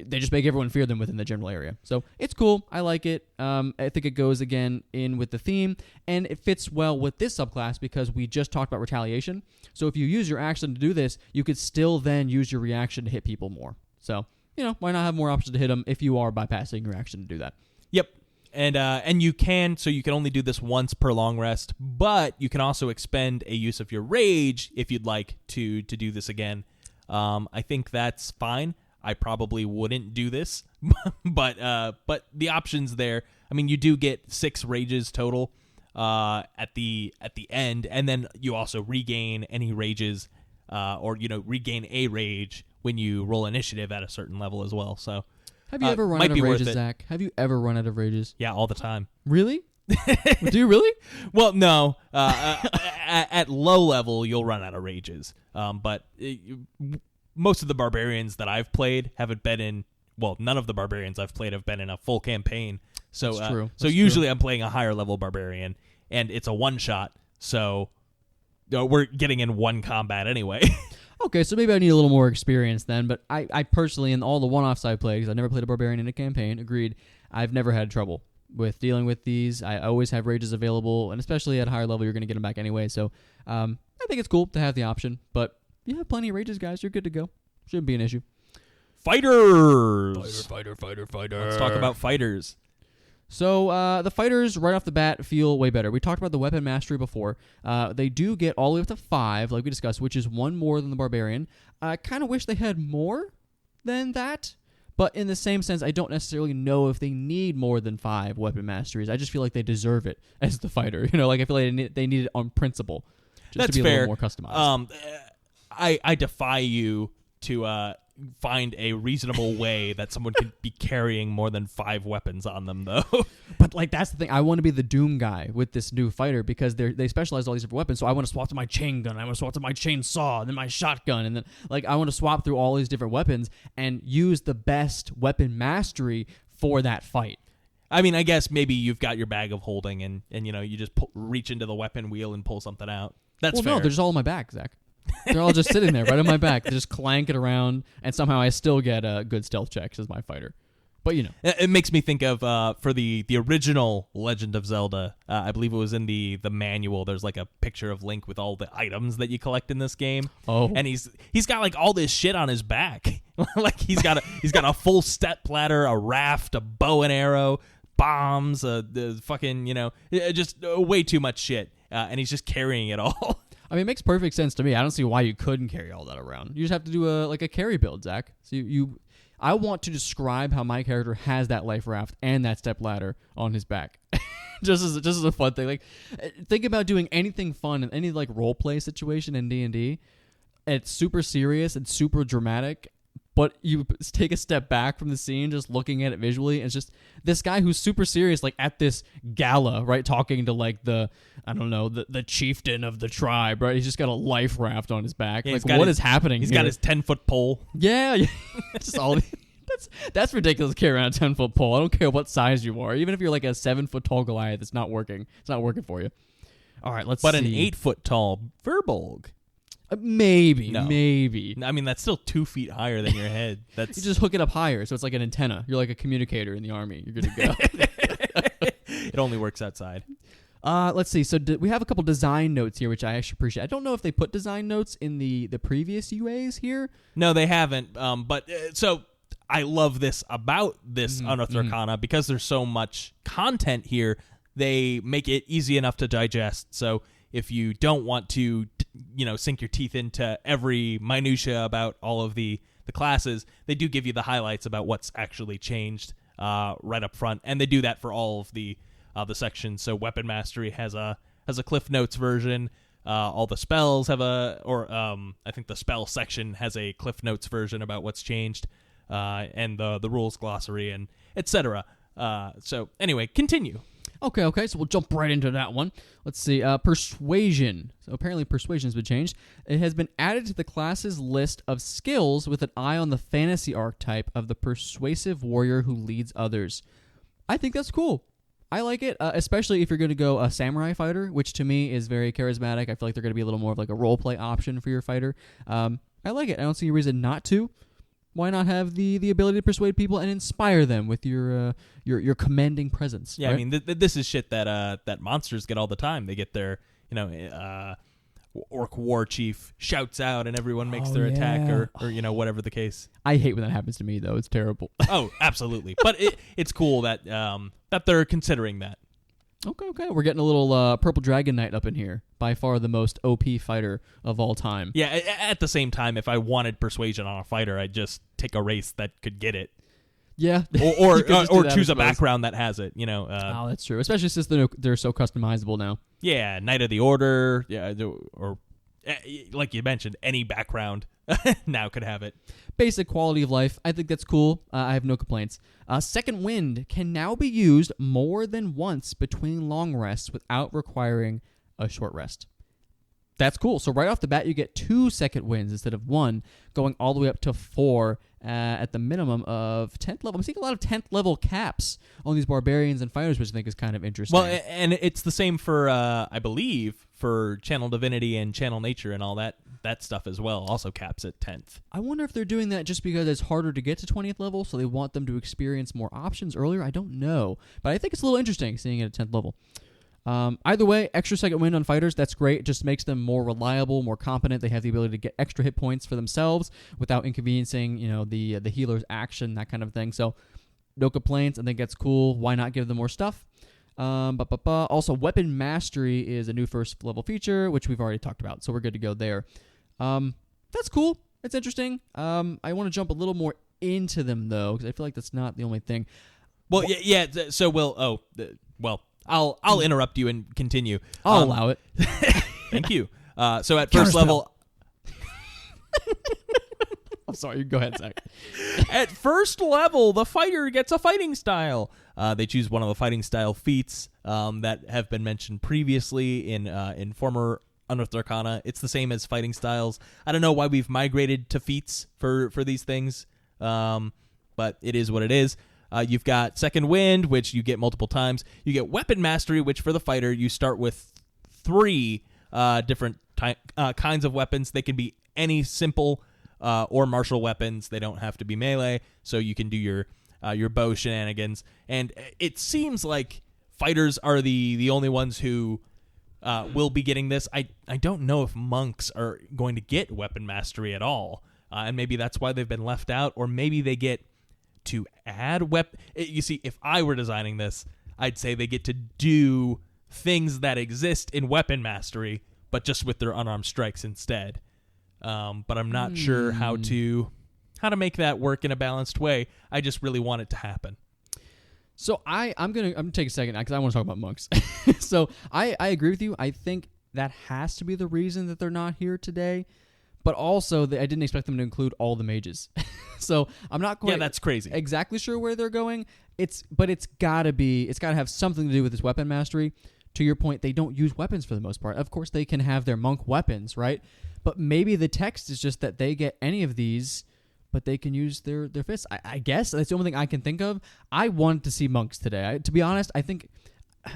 just make everyone fear them within the general area. So it's cool. I like it. I think it goes, again, in with the theme, and it fits well with this subclass because we just talked about retaliation. So if you use your action to do this, you could still then use your reaction to hit people more. So, you know, why not have more options to hit them if you are bypassing your action to do that? Yep. And you can only do this once per long rest, but you can also expend a use of your rage if you'd like to do this again. I think that's fine. I probably wouldn't do this, but the option's there. I mean, you do get 6 rages total at the end, and then you also regain any rages, or regain a rage when you roll initiative at a certain level as well. So. Have you ever run out of rages, Zach? Have you ever run out of rages? Yeah, all the time. Really? Do you really? Well, no. At low level, you'll run out of rages. But most of the barbarians that I've played haven't been in. Well, none of the barbarians I've played have been in a full campaign. So, That's true. So usually I'm playing a higher level barbarian, and it's a one shot. So we're getting in one combat anyway. Okay, so maybe I need a little more experience then, but I personally, in all the one-offs I played, because I've never played a barbarian in a campaign, agreed, I've never had trouble with dealing with these. I always have rages available, and especially at a higher level, you're going to get them back anyway, so I think it's cool to have the option, but you have plenty of rages, guys. You're good to go. Shouldn't be an issue. Fighters! Fighter. Let's talk about fighters. So the fighters right off the bat feel way better. We talked about the weapon mastery before. They do get all the way up to 5, like we discussed, which is 1 more than the barbarian. I kind of wish they had more than that, but in the same sense, I don't necessarily know if they need more than 5 weapon masteries. I just feel like they deserve it as the fighter. You know, like I feel like they need it on principle, just That's to be fair. A little more customized. I defy you to find a reasonable way that someone could be carrying more than 5 weapons on them, though. But like that's the thing. I want to be the Doom guy with this new fighter because they specialize all these different weapons. So I want to swap to my chain gun. I want to swap to my chainsaw, and then my shotgun, and then like I want to swap through all these different weapons and use the best weapon mastery for that fight. I mean, I guess maybe you've got your bag of holding, and you just reach into the weapon wheel and pull something out. That's fair. No, they're just all in my back, Zach. They're all just sitting there right on my back. They just clank it around, and somehow I still get good stealth checks as my fighter. But, It makes me think of, for the original Legend of Zelda, I believe it was in the manual, there's like a picture of Link with all the items that you collect in this game. Oh. And he's got like all this shit on his back. Like he's got a full step ladder, a raft, a bow and arrow, bombs, the fucking, just way too much shit. And he's just carrying it all. I mean, it makes perfect sense to me. I don't see why you couldn't carry all that around. You just have to do a carry build, Zach. So I want to describe how my character has that life raft and that step ladder on his back. just as a fun thing. Like, think about doing anything fun in any like role play situation in D&D. It's super serious and super dramatic, but you take a step back from the scene, just looking at it visually, and it's just this guy who's super serious, like at this gala, right, talking to like the chieftain of the tribe, right? He's just got a life raft on his back. Yeah, like, what is happening? He's here? got his 10-foot pole. Yeah. Just all. That's ridiculous to carry around a 10-foot pole. I don't care what size you are. Even if you're like a 7-foot tall Goliath, it's not working. It's not working for you. All right, let's see. But an 8-foot tall Verbolg. Maybe. I mean, that's still 2 feet higher than your head. That's You just hook it up higher, so it's like an antenna. You're like a communicator in the army. You're good to go. It only works outside. Let's see. So we have a couple design notes here, which I actually appreciate. I don't know if they put design notes in the previous UAs here. No, they haven't. But so I love this about this Unearthed Arcana because there's so much content here. They make it easy enough to digest. So if you don't want to, sink your teeth into every minutia about all of the classes, they do give you the highlights about what's actually changed right up front, and they do that for all of the sections. So Weapon Mastery has a Cliff Notes version. All the spells have I think the spell section has a Cliff Notes version about what's changed, and the rules glossary and etc. So anyway, continue. Okay, so we'll jump right into that one. Let's see, Persuasion. So apparently Persuasion has been changed. It has been added to the class's list of skills with an eye on the fantasy archetype of the persuasive warrior who leads others. I think that's cool. I like it, especially if you're going to go a samurai fighter, which to me is very charismatic. I feel like they're going to be a little more of like a role-play option for your fighter. I like it. I don't see a reason not to. Why not have the ability to persuade people and inspire them with your commanding presence? Yeah, right? I mean, this is shit that monsters get all the time. They get their, orc war chief shouts out and everyone makes their attack or whatever the case. I hate when that happens to me, though. It's terrible. Oh, absolutely. But it's cool that they're considering that. Okay. We're getting a little Purple Dragon Knight up in here. By far the most OP fighter of all time. Yeah, at the same time, if I wanted Persuasion on a fighter, I'd just take a race that could get it. Yeah. Or choose a background that has it, oh, that's true. Especially since they're so customizable now. Yeah, Knight of the Order, or like you mentioned, any background now could have it. Basic quality of life. I think that's cool. I have no complaints. Second Wind can now be used more than once between long rests without requiring a short rest. That's cool. So right off the bat, you get 2 second winds instead of 1, going all the way up to 4 at the minimum of 10th level. I'm seeing a lot of 10th level caps on these barbarians and fighters, which I think is kind of interesting. Well, and it's the same for, I believe, for Channel Divinity and Channel Nature and all that stuff as well. Also caps at 10th. I wonder if they're doing that just because it's harder to get to 20th level, so they want them to experience more options earlier. I don't know. But I think it's a little interesting seeing it at 10th level. Either way, extra second wind on fighters, that's great. It just makes them more reliable, more competent. They have the ability to get extra hit points for themselves without inconveniencing, the healer's action, that kind of thing. So, no complaints. I think that's cool. Why not give them more stuff? Also, Weapon Mastery is a new first level feature, which we've already talked about, so we're good to go there. That's cool. It's interesting. I want to jump a little more into them, though, because I feel like that's not the only thing. Well, yeah. So I'll interrupt you and continue. I'll allow it. Thank you. So at first level... I'm sorry. Go ahead, Zach. At first level, the fighter gets a fighting style. They choose one of the fighting style feats that have been mentioned previously in former Unearthed Arcana. It's the same as fighting styles. I don't know why we've migrated to feats for these things, but it is what it is. You've got Second Wind, which you get multiple times. You get Weapon Mastery, which for the fighter, you start with 3 different kinds of weapons. They can be any simple or martial weapons. They don't have to be melee, so you can do your bow shenanigans. And it seems like fighters are the only ones who will be getting this. I don't know if monks are going to get Weapon Mastery at all, and maybe that's why they've been left out, or maybe they get to add You see, if I were designing this, I'd say they get to do things that exist in Weapon Mastery, but just with their unarmed strikes instead. But I'm not sure how to make that work in a balanced way. I just really want it to happen. So I'm gonna take a second because I want to talk about monks. So I agree with you. I think that has to be the reason that they're not here today. But also, I didn't expect them to include all the mages. So I'm not quite that's crazy. exactly sure where they're going. It's gotta have something to do with this weapon mastery. To your point, they don't use weapons for the most part. Of course, they can have their monk weapons, right? But maybe the text is just that they get any of these, but they can use their fists. I guess that's the only thing I can think of. I wanted to see monks today. To be honest, I think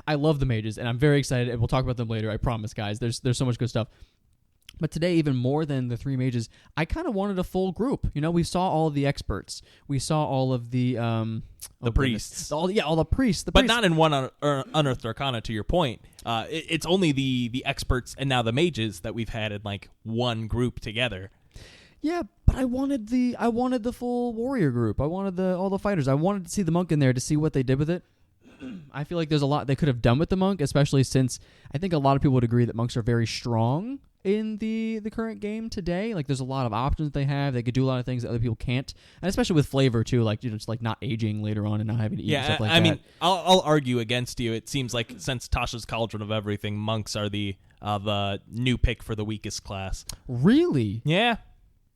I love the mages, and I'm very excited. And we'll talk about them later. I promise, guys. There's so much good stuff. But today, even more than the 3 mages, I kind of wanted a full group. You know, we saw all of the experts. We saw all of the priests. All the priests. But not in one Unearthed Arcana, to your point. It's only the experts and now the mages that we've had in, like, one group together. Yeah, but I wanted the full warrior group. I wanted all the fighters. I wanted to see the monk in there to see what they did with it. I feel like there's a lot they could have done with the monk, especially since I think a lot of people would agree that monks are very strong in the current game today. Like, there's a lot of options that they have. They could do a lot of things that other people can't, and especially with flavor too. Like, you know, just like not aging later on and not having to eat stuff like that. I mean, I'll argue against you. It seems like since Tasha's Cauldron of Everything, monks are the new pick for the weakest class. Really? Yeah.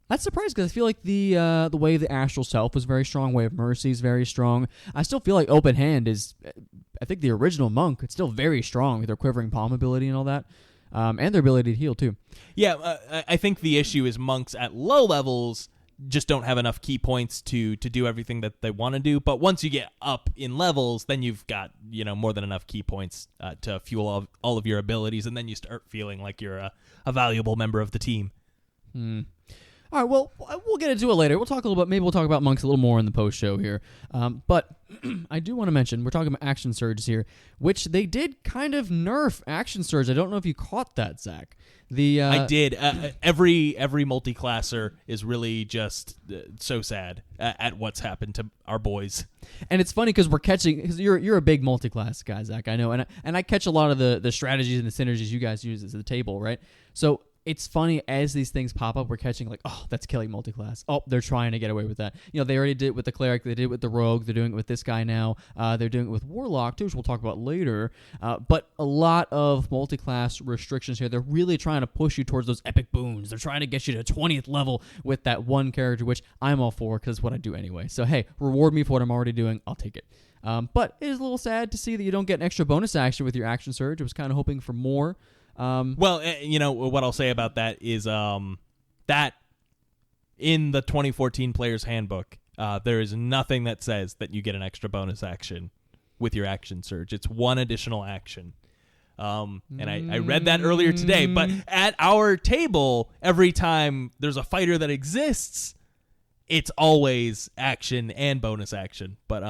That's surprising because I feel like the way of the Astral Self was very strong. Way of Mercy is very strong. I still feel like Open Hand is, I think the original monk, it's still very strong with their Quivering Palm ability and all that. And their ability to heal, too. Yeah, I think the issue is monks at low levels just don't have enough key points to do everything that they want to do. But once you get up in levels, then you've got, you know, more than enough key points to fuel all of your abilities, and then you start feeling like you're a valuable member of the team. All right, well, we'll get into it later. Maybe we'll talk about monks a little more in the post-show here. But I do want to mention, we're talking about Action Surge here, which they did kind of nerf Action Surge. I don't know if you caught that, Zach. I did. Every multi-classer is really just so sad at what's happened to our boys. And it's funny because you're a big multi-class guy, Zach, I know, and I catch a lot of the strategies and the synergies you guys use at the table, right? So it's funny as these things pop up, we're catching like, oh, that's killing multi-class. Oh, they're trying to get away with that. You know, they already did it with the cleric, they did it with the rogue, they're doing it with this guy now. They're doing it with warlock too, which we'll talk about later. But a lot of multi-class restrictions here. They're really trying to push you towards those epic boons. They're trying to get you to 20th level with that one character, which I'm all for because it's what I do anyway. So hey, reward me for what I'm already doing. I'll take it. But it is a little sad to see that you don't get an extra bonus action with your Action Surge. I was kind of hoping for more. Well, you know, what I'll say about that is that in the 2014 Player's Handbook, there is nothing that says that you get an extra bonus action with your Action Surge. It's one additional action. And I read that earlier today, but at our table, every time there's a fighter that exists, it's always action and bonus action. But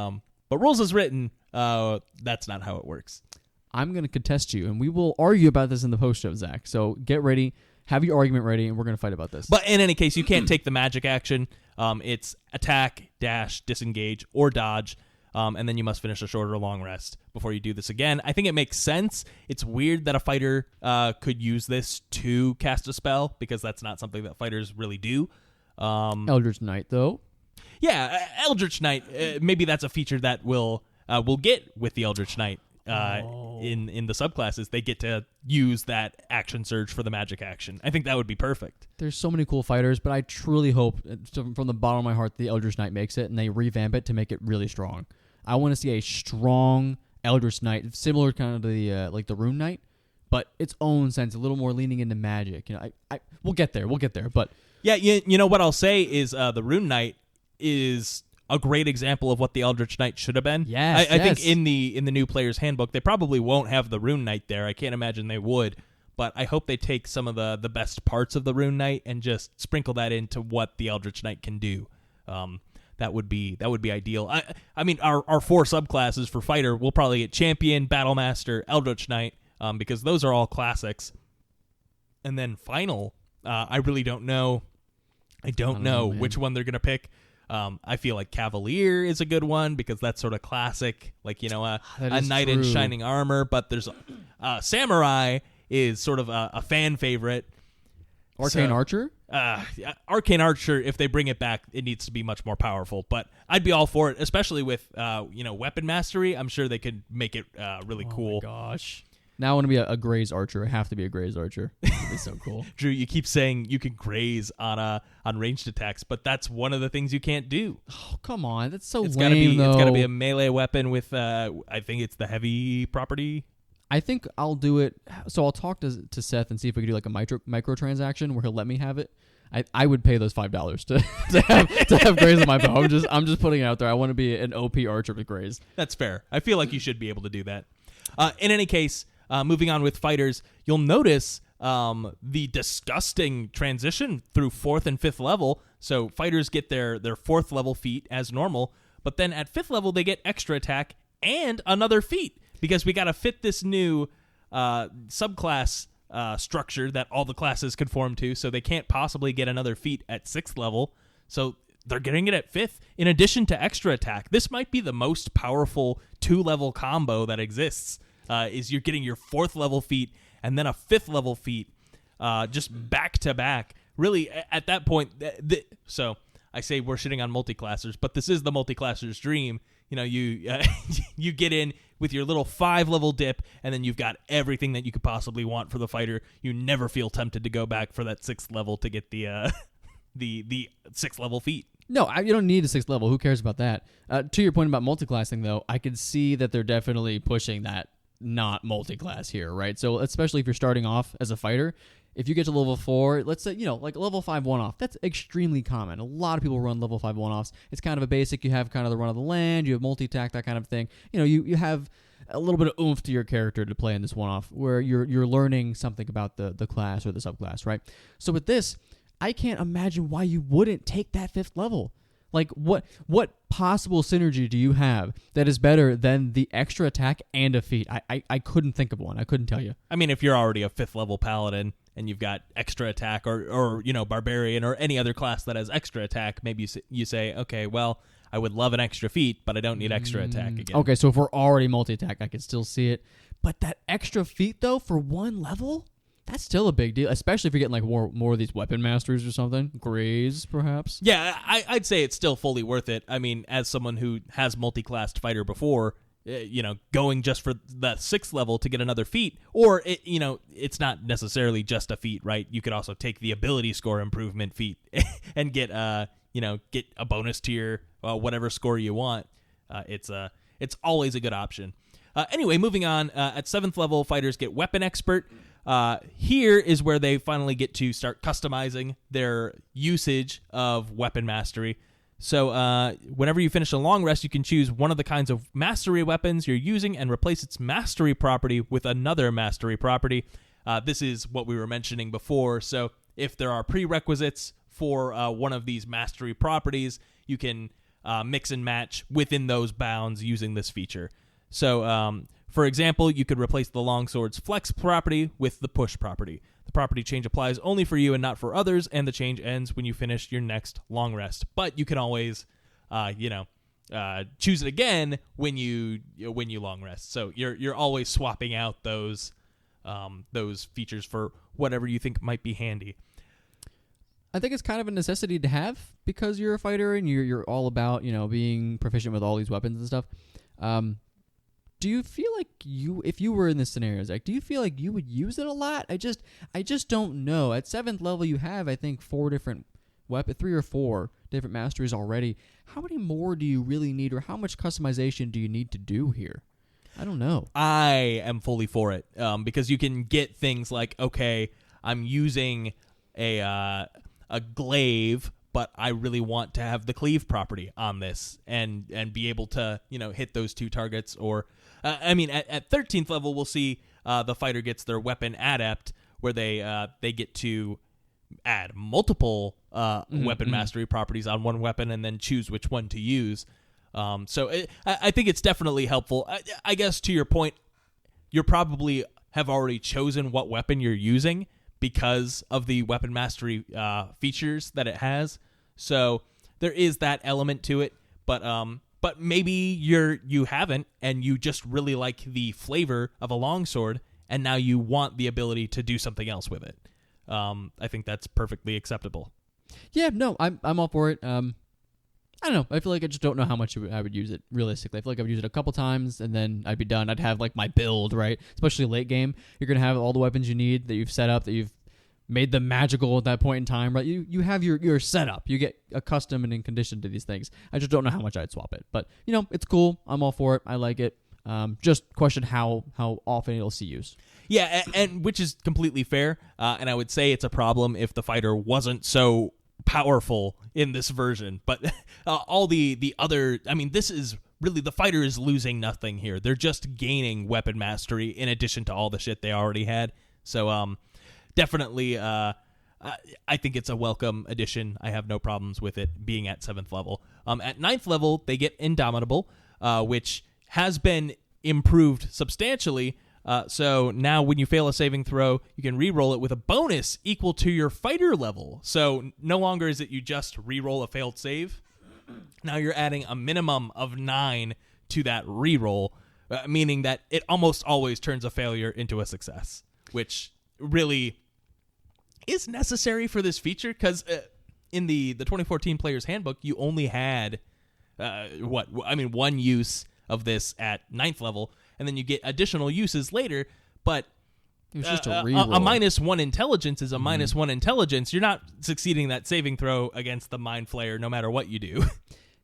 rules as written, that's not how it works. I'm going to contest you, and we will argue about this in the post-show, Zach. So get ready, have your argument ready, and we're going to fight about this. But in any case, you can't take the magic action. It's attack, dash, disengage, or dodge, and then you must finish a short or long rest before you do this again. I think it makes sense. It's weird that a fighter could use this to cast a spell, because that's not something that fighters really do. Eldritch Knight, though. Yeah, Eldritch Knight. Maybe that's a feature that we'll get with the Eldritch Knight. In the subclasses, they get to use that Action Surge for the magic action. I think that would be perfect. There's so many cool fighters, but I truly hope, from the bottom of my heart, the Eldritch Knight makes it and they revamp it to make it really strong. I want to see a strong Eldritch Knight, similar kind of to the like the Rune Knight, but its own sense, a little more leaning into magic. You know, we'll get there. But yeah, you know what I'll say is the Rune Knight is a great example of what the Eldritch Knight should have been. Yes, I think in the new Player's Handbook, they probably won't have the Rune Knight there. I can't imagine they would, but I hope they take some of the best parts of the Rune Knight and just sprinkle that into what the Eldritch Knight can do. That would be ideal. I mean, our 4 subclasses for fighter, we'll probably get Champion, Battlemaster, Eldritch Knight, because those are all classics. And then final, I really don't know. I don't know which one they're gonna pick. I feel like Cavalier is a good one because that's sort of classic, like, you know, a knight in shining armor. But there's Samurai is sort of a fan favorite. Arcane Archer? Arcane Archer, if they bring it back, it needs to be much more powerful. But I'd be all for it, especially with weapon mastery. I'm sure they could make it really cool. Oh my gosh. Now I want to be a Graze Archer. I have to be a Graze Archer. That'd be so cool. Drew, you keep saying you can graze on ranged attacks, but that's one of the things you can't do. Oh, come on. That's so It's lame, though. It's got to be a melee weapon with, I think it's the heavy property. I think I'll do it. So I'll talk to Seth and see if we can do like a microtransaction where he'll let me have it. I would pay those $5 to have Graze on my bow. I'm just putting it out there. I want to be an OP Archer with Graze. That's fair. I feel like you should be able to do that. In any case, moving on with fighters, you'll notice the disgusting transition through 4th and 5th level. So fighters get their 4th level feat as normal, but then at 5th level they get extra attack and another feat because we got to fit this new subclass structure that all the classes conform to, so they can't possibly get another feat at 6th level. So they're getting it at 5th in addition to extra attack. This might be the most powerful 2-level combo that exists. Is you're getting your 4th level feat and then a 5th level feat just back to back. Really, at that point, so I say we're shitting on multiclassers, but this is the multiclasser's dream. You know, you get in with your little 5-level dip, and then you've got everything that you could possibly want for the fighter. You never feel tempted to go back for that 6th level to get the 6th level feat. No, you don't need a 6th level. Who cares about that? To your point about multiclassing, though, I could see that they're definitely pushing that not multiclass here, right? So especially if you're starting off as a fighter, if you get to level 4, let's say, like level 5 one-off, that's extremely common. A lot of people run level 5 one-offs. It's kind of a basic. You have kind of the run of the land, you have multi-attack, that kind of thing. You have a little bit of oomph to your character to play in this one-off where you're learning something about the class or the subclass, right? So with this, I can't imagine why you wouldn't take that 5th level. Like, what possible synergy do you have that is better than the extra attack and a feat? I couldn't think of one. I couldn't tell you. I mean, if you're already a 5th level paladin and you've got extra attack or barbarian or any other class that has extra attack, maybe you say, okay, well, I would love an extra feat, but I don't need extra attack again. Okay, so if we're already multi-attack, I could still see it. But that extra feat, though, for one level? That's still a big deal, especially if you're getting like more of these weapon masters or something. Graze, perhaps. Yeah, I'd say it's still fully worth it. I mean, as someone who has multi-classed fighter before, going just for the 6th level to get another feat, or it's not necessarily just a feat, right? You could also take the ability score improvement feat and get a bonus to your whatever score you want. It's always a good option. Anyway, moving on. At 7th level, fighters get weapon expert. Here is where they finally get to start customizing their usage of weapon mastery. So whenever you finish a long rest, you can choose one of the kinds of mastery weapons you're using and replace its mastery property with another mastery property. This is what we were mentioning before. So if there are prerequisites for one of these mastery properties, you can mix and match within those bounds using this feature. So, for example, you could replace the longsword's flex property with the push property. The property change applies only for you and not for others, and the change ends when you finish your next long rest. But you can always, choose it again when you long rest. So you're always swapping out those features for whatever you think might be handy. I think it's kind of a necessity to have because you're a fighter and you're all about being proficient with all these weapons and stuff. Do you feel like if you were in this scenario, Zach, do you feel like you would use it a lot? I just don't know. At 7th level, you have, I think, 3 or 4 different masteries already. How many more do you really need, or how much customization do you need to do here? I don't know. I am fully for it because you can get things like, okay, I'm using a glaive, but I really want to have the cleave property on this and be able to hit those 2 targets. Or at 13th level, we'll see the fighter gets their weapon adept, where they get to add multiple weapon mastery properties on one weapon and then choose which one to use. I think it's definitely helpful. I guess to your point, you probably have already chosen what weapon you're using because of the weapon mastery features that it has. So there is that element to it, but maybe you haven't, and you just really like the flavor of a longsword, and now you want the ability to do something else with it. I think that's perfectly acceptable. Yeah, no, I'm all for it. I don't know. I feel like I just don't know how much I would use it realistically. I feel like I would use it a couple times and then I'd be done. I'd have like my build, right? Especially late game. You're going to have all the weapons you need that you've set up, that you've made them magical at that point in time, right? You have your setup. You get accustomed and conditioned to these things. I just don't know how much I'd swap it. But, it's cool. I'm all for it. I like it. Just question how often it'll see use. Yeah, and which is completely fair. And I would say it's a problem if the fighter wasn't so powerful in this version, but all the other, this is really, the fighter is losing nothing here. They're just gaining weapon mastery in addition to all the shit they already had. So definitely I think it's a welcome addition. I have no problems with it being at 7th level. At 9th level they get Indomitable, which has been improved substantially. So now when you fail a saving throw, you can re-roll it with a bonus equal to your fighter level. So no longer is it you just re-roll a failed save. Now you're adding a minimum of 9 to that re-roll, meaning that it almost always turns a failure into a success, which really is necessary for this feature because in the 2014 Player's Handbook, you only had one use of this at 9th level, and then you get additional uses later, but it was just a reroll. A -1 intelligence is a -1 intelligence. You're not succeeding that saving throw against the Mind Flayer no matter what you do.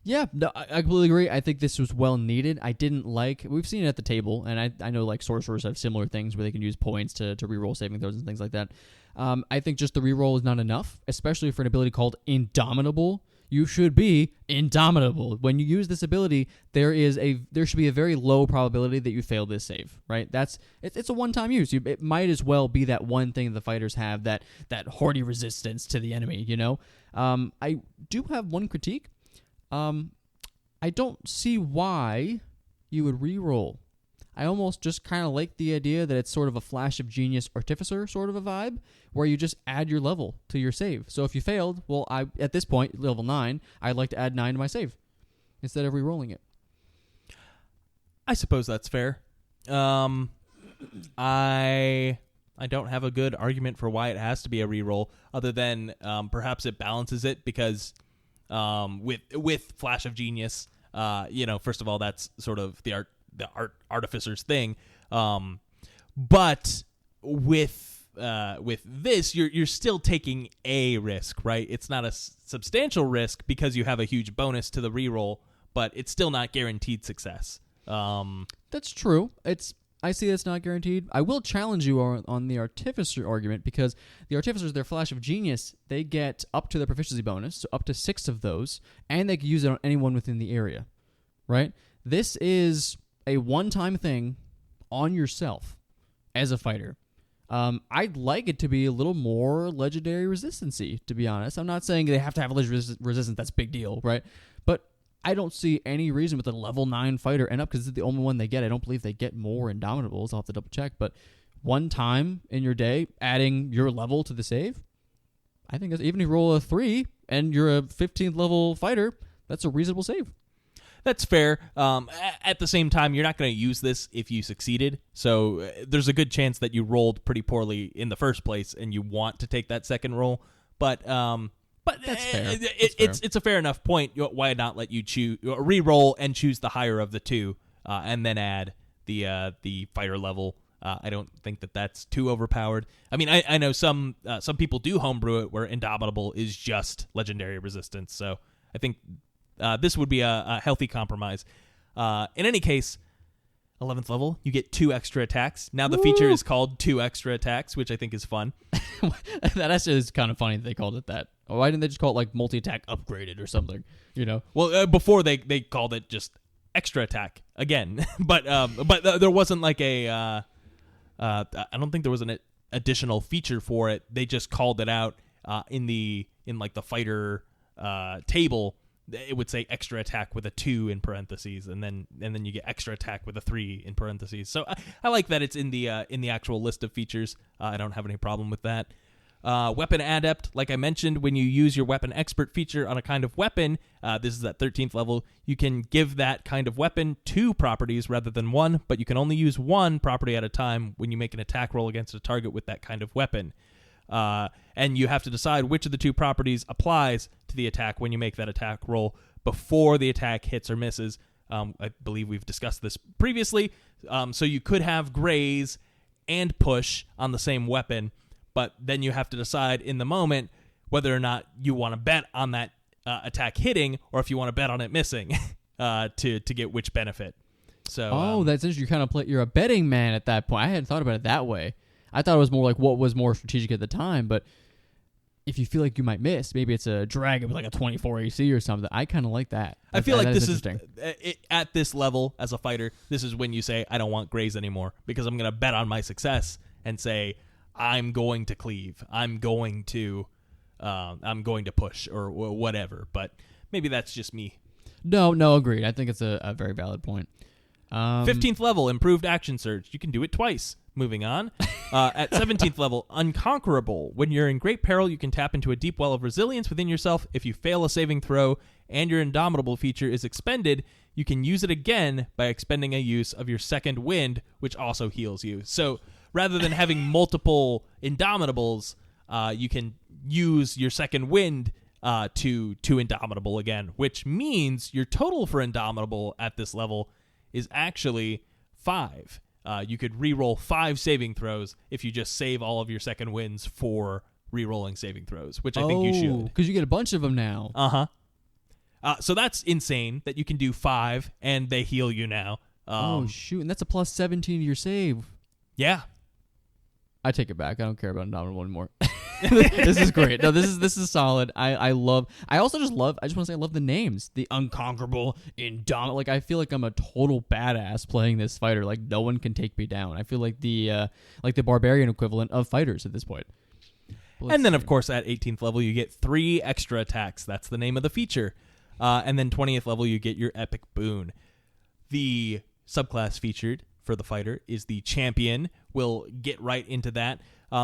Yeah, no, I completely agree. I think this was well needed. I didn't like, we've seen it at the table, and I know like sorcerers have similar things where they can use points to reroll saving throws and things like that. I think just the reroll is not enough, especially for an ability called Indomitable. You should be indomitable. When you use this ability, there should be a very low probability that you fail this save, right? It's a one-time use. It might as well be that one thing the fighters have, that hardy resistance to the enemy, I do have one critique. I don't see why you would re-roll. I almost just kind of like the idea that it's sort of a Flash of Genius Artificer sort of a vibe, where you just add your level to your save. So if you failed, well, at this point, level 9, I'd like to add 9 to my save instead of re-rolling it. I suppose that's fair. I don't have a good argument for why it has to be a re-roll, other than perhaps it balances it because with Flash of Genius, first of all, that's sort of the artificer's thing, but with this, you're still taking a risk, right? It's not a substantial risk because you have a huge bonus to the reroll, but it's still not guaranteed success. That's true. I see it's not guaranteed. I will challenge you on the Artificer argument, because the Artificers, their Flash of Genius, they get up to their proficiency bonus, so up to 6 of those, and they can use it on anyone within the area, right? This is a one-time thing on yourself as a fighter. I'd like it to be a little more legendary resistancy, to be honest. I'm not saying they have to have legendary resistance. That's a big deal, right? But I don't see any reason with a level 9 fighter end up, because it's the only one they get. I don't believe they get more Indomitables. I'll have to double check. But one time in your day, adding your level to the save, I think even if you roll a 3 and you're a 15th level fighter, that's a reasonable save. That's fair. At the same time, you're not going to use this if you succeeded. So there's a good chance that you rolled pretty poorly in the first place and you want to take that second roll. But that's fair. It's a fair enough point. Why not let you re-roll and choose the higher of the two, and then add the fighter level? I don't think that's too overpowered. I know some people do homebrew it where Indomitable is just legendary resistance. So I think this would be a healthy compromise. In any case, 11th level, you get 2 extra attacks. Now the feature is called 2 extra attacks, which I think is fun. That actually is kind of funny that they called it that. Why didn't they just call it like multi-attack upgraded or something? Well, before they called it just extra attack again, but there wasn't like a. I don't think there was an additional feature for it. They just called it out in the fighter table. It would say extra attack with a 2 in parentheses, and then you get extra attack with a 3 in parentheses. So I like that it's in the actual list of features. I don't have any problem with that. Weapon Adept, like I mentioned, when you use your Weapon Expert feature on a kind of weapon, this is at 13th level, you can give that kind of weapon 2 properties rather than 1, but you can only use 1 property at a time when you make an attack roll against a target with that kind of weapon. and you have to decide which of the two properties applies to the attack when you make that attack roll before the attack hits or misses. I believe we've discussed this previously. So you could have graze and push on the same weapon, but then you have to decide in the moment whether or not you want to bet on that attack hitting or if you want to bet on it missing to get which benefit. So that's interesting. You're a betting man at that point. I hadn't thought about it that way. I thought it was more like what was more strategic at the time, but if you feel like you might miss, maybe it's a dragon with like a 24 AC or something. I kind of like that. I feel like this is at this level as a fighter. This is when you say, I don't want graze anymore because I'm going to bet on my success and say, I'm going to cleave. I'm going to push or whatever. But maybe that's just me. No, agreed. I think it's a very valid point. 15th level, improved action surge. You can do it twice. Moving on. At 17th level, unconquerable. When you're in great peril, you can tap into a deep well of resilience within yourself. If you fail a saving throw and your indomitable feature is expended, you can use it again by expending a use of your second wind, which also heals you. So rather than having multiple indomitables, you can use your second wind to indomitable again, which means your total for indomitable at this level is actually 5. You could re-roll 5 saving throws if you just save all of your second wins for re-rolling saving throws, which I think you should. Because you get a bunch of them now. Uh-huh. So that's insane that you can do 5 and they heal you now. Shoot. And that's a plus 17 to your save. Yeah. I take it back. I don't care about Indomitable anymore. This is great. No, this is solid. I just want to say I love the names. The Unconquerable, Indomitable. Like, I feel like I'm a total badass playing this fighter. Like, no one can take me down. I feel like the barbarian equivalent of fighters at this point. And then, of course, at 18th level, you get 3 extra attacks. That's the name of the feature. And then 20th level, you get your epic boon. The subclass featured for the fighter is the champion. We'll get right into that.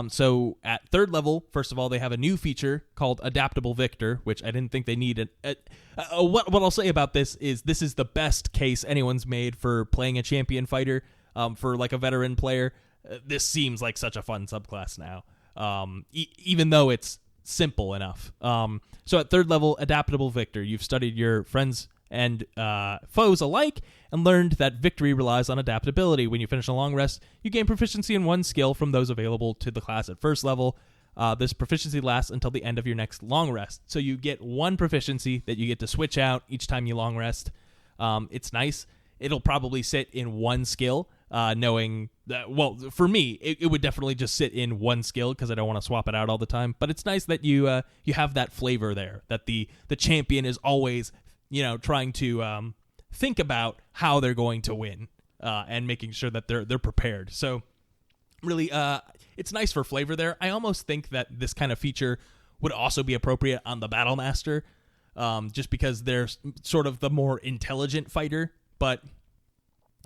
So at 3rd level, first of all, they have a new feature called Adaptable Victor, which I didn't think they needed. What I'll say about this is the best case anyone's made for playing a champion fighter. For like a veteran player, this seems like such a fun subclass now, even though it's simple enough. So at 3rd level, Adaptable Victor, you've studied your friends and foes alike and learned that victory relies on adaptability. When you finish a long rest, you gain proficiency in 1 skill from those available to the class at 1st level. This proficiency lasts until the end of your next long rest. So you get 1 proficiency that you get to switch out each time you long rest. It's nice. It'll probably sit in 1 skill, knowing that, well, for me, it would definitely just sit in 1 skill because I don't want to swap it out all the time. But it's nice that you have that flavor there, that the champion is always trying to think about how they're going to win and making sure that they're prepared. So really, it's nice for flavor there. I almost think that this kind of feature would also be appropriate on the Battle Master, just because they're sort of the more intelligent fighter. But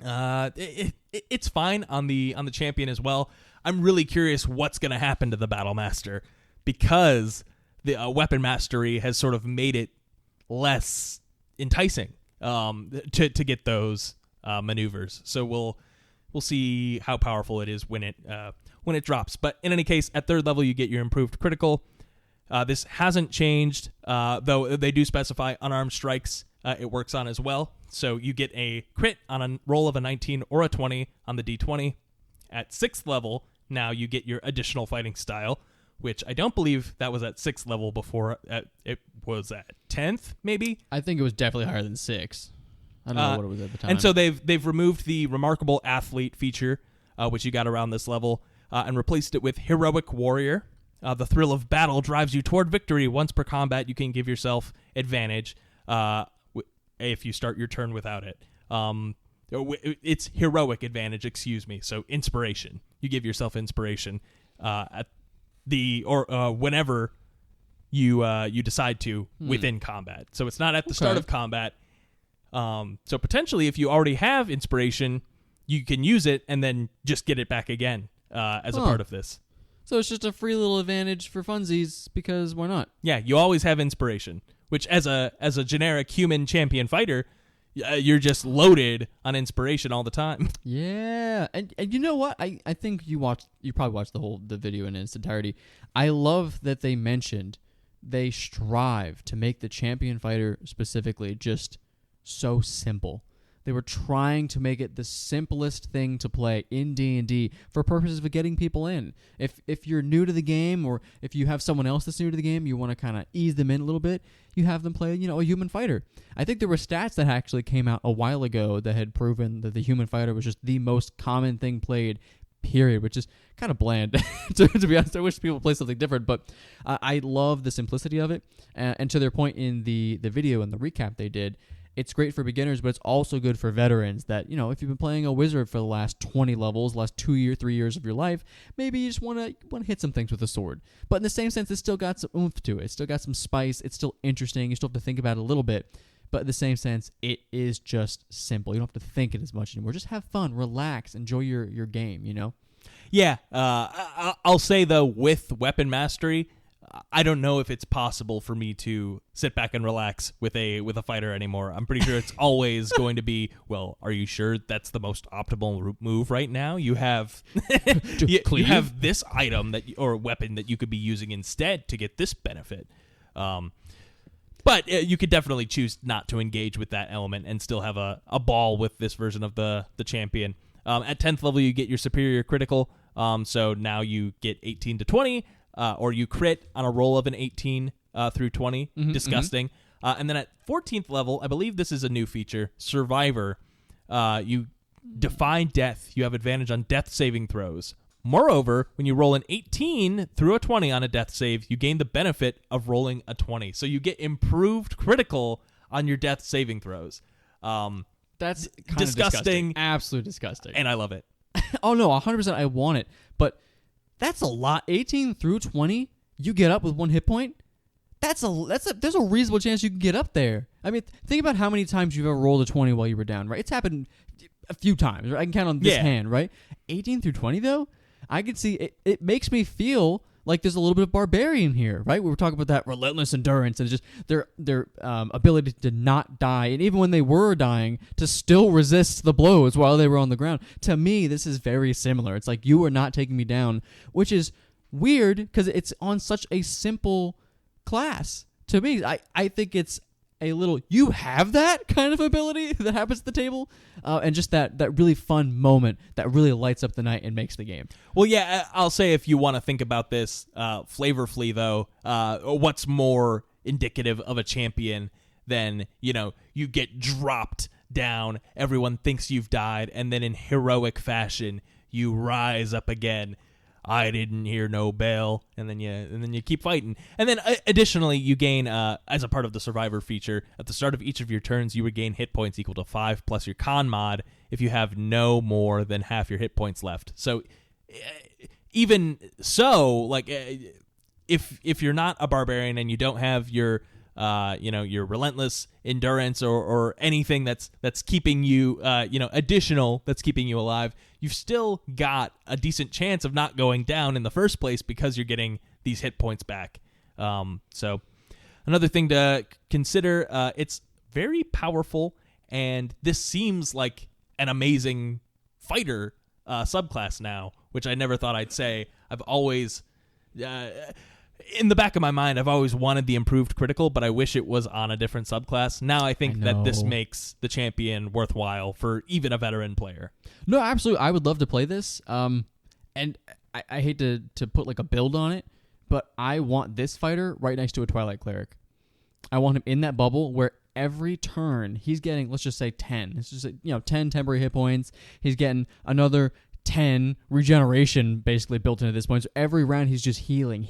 it's fine on the champion as well. I'm really curious what's going to happen to the Battle Master because the weapon mastery has sort of made it less enticing to get those maneuvers. So we'll see how powerful it is when it drops. But in any case, at 3rd level, you get your improved critical. This hasn't changed, though they do specify unarmed strikes it works on as well. So you get a crit on a roll of a 19 or a 20 on the D20. At 6th level, now you get your additional fighting style, which I don't believe that was at 6th level before. It was at 10th, maybe? I think it was definitely higher than 6. I don't know what it was at the time. And so they've removed the Remarkable Athlete feature, which you got around this level, and replaced it with Heroic Warrior. The thrill of battle drives you toward victory. Once per combat, you can give yourself advantage if you start your turn without it. It's heroic advantage, excuse me. So inspiration. You give yourself inspiration at whenever you decide to within combat. So it's not at the start of combat. So potentially, if you already have inspiration, you can use it and then just get it back again as a part of this. So it's just a free little advantage for funsies because why not? Yeah, you always have inspiration, which as a generic human champion fighter, you're just loaded on inspiration all the time. Yeah, and you know what? I think you probably watched the video in its entirety. I love that they mentioned they strive to make the champion fighter specifically just so simple. They were trying to make it the simplest thing to play in D&D for purposes of getting people in. If you're new to the game, or if you have someone else that's new to the game, you want to kind of ease them in a little bit, you have them play, a human fighter. I think there were stats that actually came out a while ago that had proven that the human fighter was just the most common thing played, period, which is kind of bland. to be honest, I wish people play something different, but I love the simplicity of it. And to their point in the video and the recap they did, it's great for beginners, but it's also good for veterans that, if you've been playing a wizard for the last 20 levels, last 3 years of your life, maybe you just want to hit some things with a sword. But in the same sense, it's still got some oomph to it. It's still got some spice. It's still interesting. You still have to think about it a little bit. But in the same sense, it is just simple. You don't have to think it as much anymore. Just have fun, relax, enjoy your game, Yeah. I'll say, though, with weapon mastery, I don't know if it's possible for me to sit back and relax with a fighter anymore. I'm pretty sure it's always going to be, well, are you sure that's the most optimal move right now? You have you have this item or weapon that you could be using instead to get this benefit. But you could definitely choose not to engage with that element and still have a ball with this version of the champion. At 10th level, you get your superior critical. So now you get 18 to 20. Or you crit on a roll of an 18 through 20. Disgusting. And then at 14th level, I believe this is a new feature, Survivor. You defy death. You have advantage on death saving throws. Moreover, when you roll an 18 through a 20 on a death save, you gain the benefit of rolling a 20. So you get improved critical on your death saving throws. That's kind of disgusting. Absolutely disgusting. And I love it. Oh, no, 100% I want it. But that's a lot. 18 through 20, you get up with 1 hit point. There's a reasonable chance you can get up there. I mean, think about how many times you've ever rolled a 20 while you were down, right? It's happened a few times, right? I can count on this hand, right? 18 through 20, though, I can see it makes me feel like there's a little bit of barbarian here, right? We were talking about that relentless endurance and just their ability to not die, and even when they were dying, to still resist the blows while they were on the ground. To me, this is very similar. It's like, you are not taking me down, which is weird because it's on such a simple class. To me, I think it's a little, you have that kind of ability that happens at the table, and just that really fun moment that really lights up the night and makes the game. Well, yeah, I'll say, if you want to think about this flavorfully, though, what's more indicative of a champion than, you get dropped down, everyone thinks you've died, and then in heroic fashion, you rise up again. I didn't hear no bell, and then you keep fighting. And then additionally, you gain, as a part of the Survivor feature, at the start of each of your turns, you would gain hit points equal to 5 plus your con mod if you have no more than half your hit points left. So even so, like, if you're not a barbarian and you don't have your your relentless endurance or anything that's keeping you, additional, that's keeping you alive, you've still got a decent chance of not going down in the first place because you're getting these hit points back. So another thing to consider, it's very powerful, and this seems like an amazing fighter subclass now, which I never thought I'd say. I've always... in the back of my mind, I've always wanted the improved critical, but I wish it was on a different subclass. Now I think that this makes the champion worthwhile for even a veteran player. No, absolutely. I would love to play this. And I hate to put like a build on it, but I want this fighter right next to a Twilight Cleric. I want him in that bubble where every turn he's getting, let's just say 10. It's just 10 temporary hit points. He's getting another 10 regeneration basically built into this point. So every round he's just healing.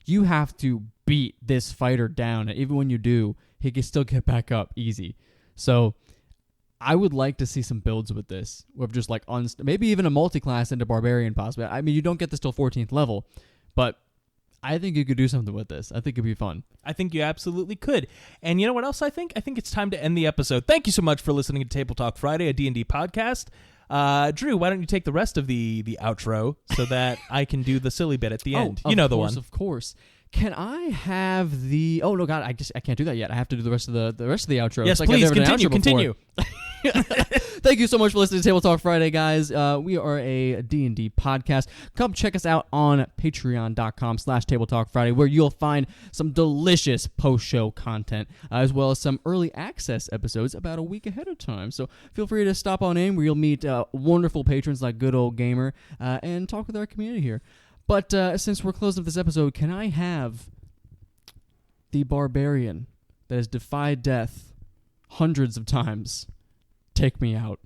You have to beat this fighter down, and even when you do, he can still get back up easy. So I would like to see some builds with this, with just like maybe even a multi-class into Barbarian possibly. I mean, you don't get this till 14th level, but I think you could do something with this. I think it'd be fun. I think you absolutely could. And you know what else I think? I think it's time to end the episode. Thank you so much for listening to Table Talk Friday, a D&D podcast. Drew, why don't you take the rest of the outro so that I can do the silly bit at the end? You know the one. Of course. Can I have the? Oh no, God! I can't do that yet. I have to do the rest of the outro. Yes, It's like I've please never done an continue. outro before. Thank you so much for listening to Table Talk Friday, guys. We are a D&D podcast. Come check us out on patreon.com/tabletalkfriday, where you'll find some delicious post-show content, as well as some early access episodes about a week ahead of time. So feel free to stop on in, where you'll meet wonderful patrons like Good Old Gamer, and talk with our community here. But since we're closing up this episode, can I have the barbarian that has defied death hundreds of times take me out?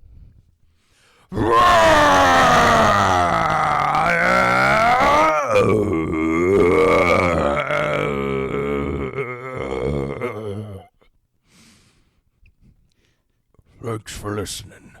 Thanks for listening.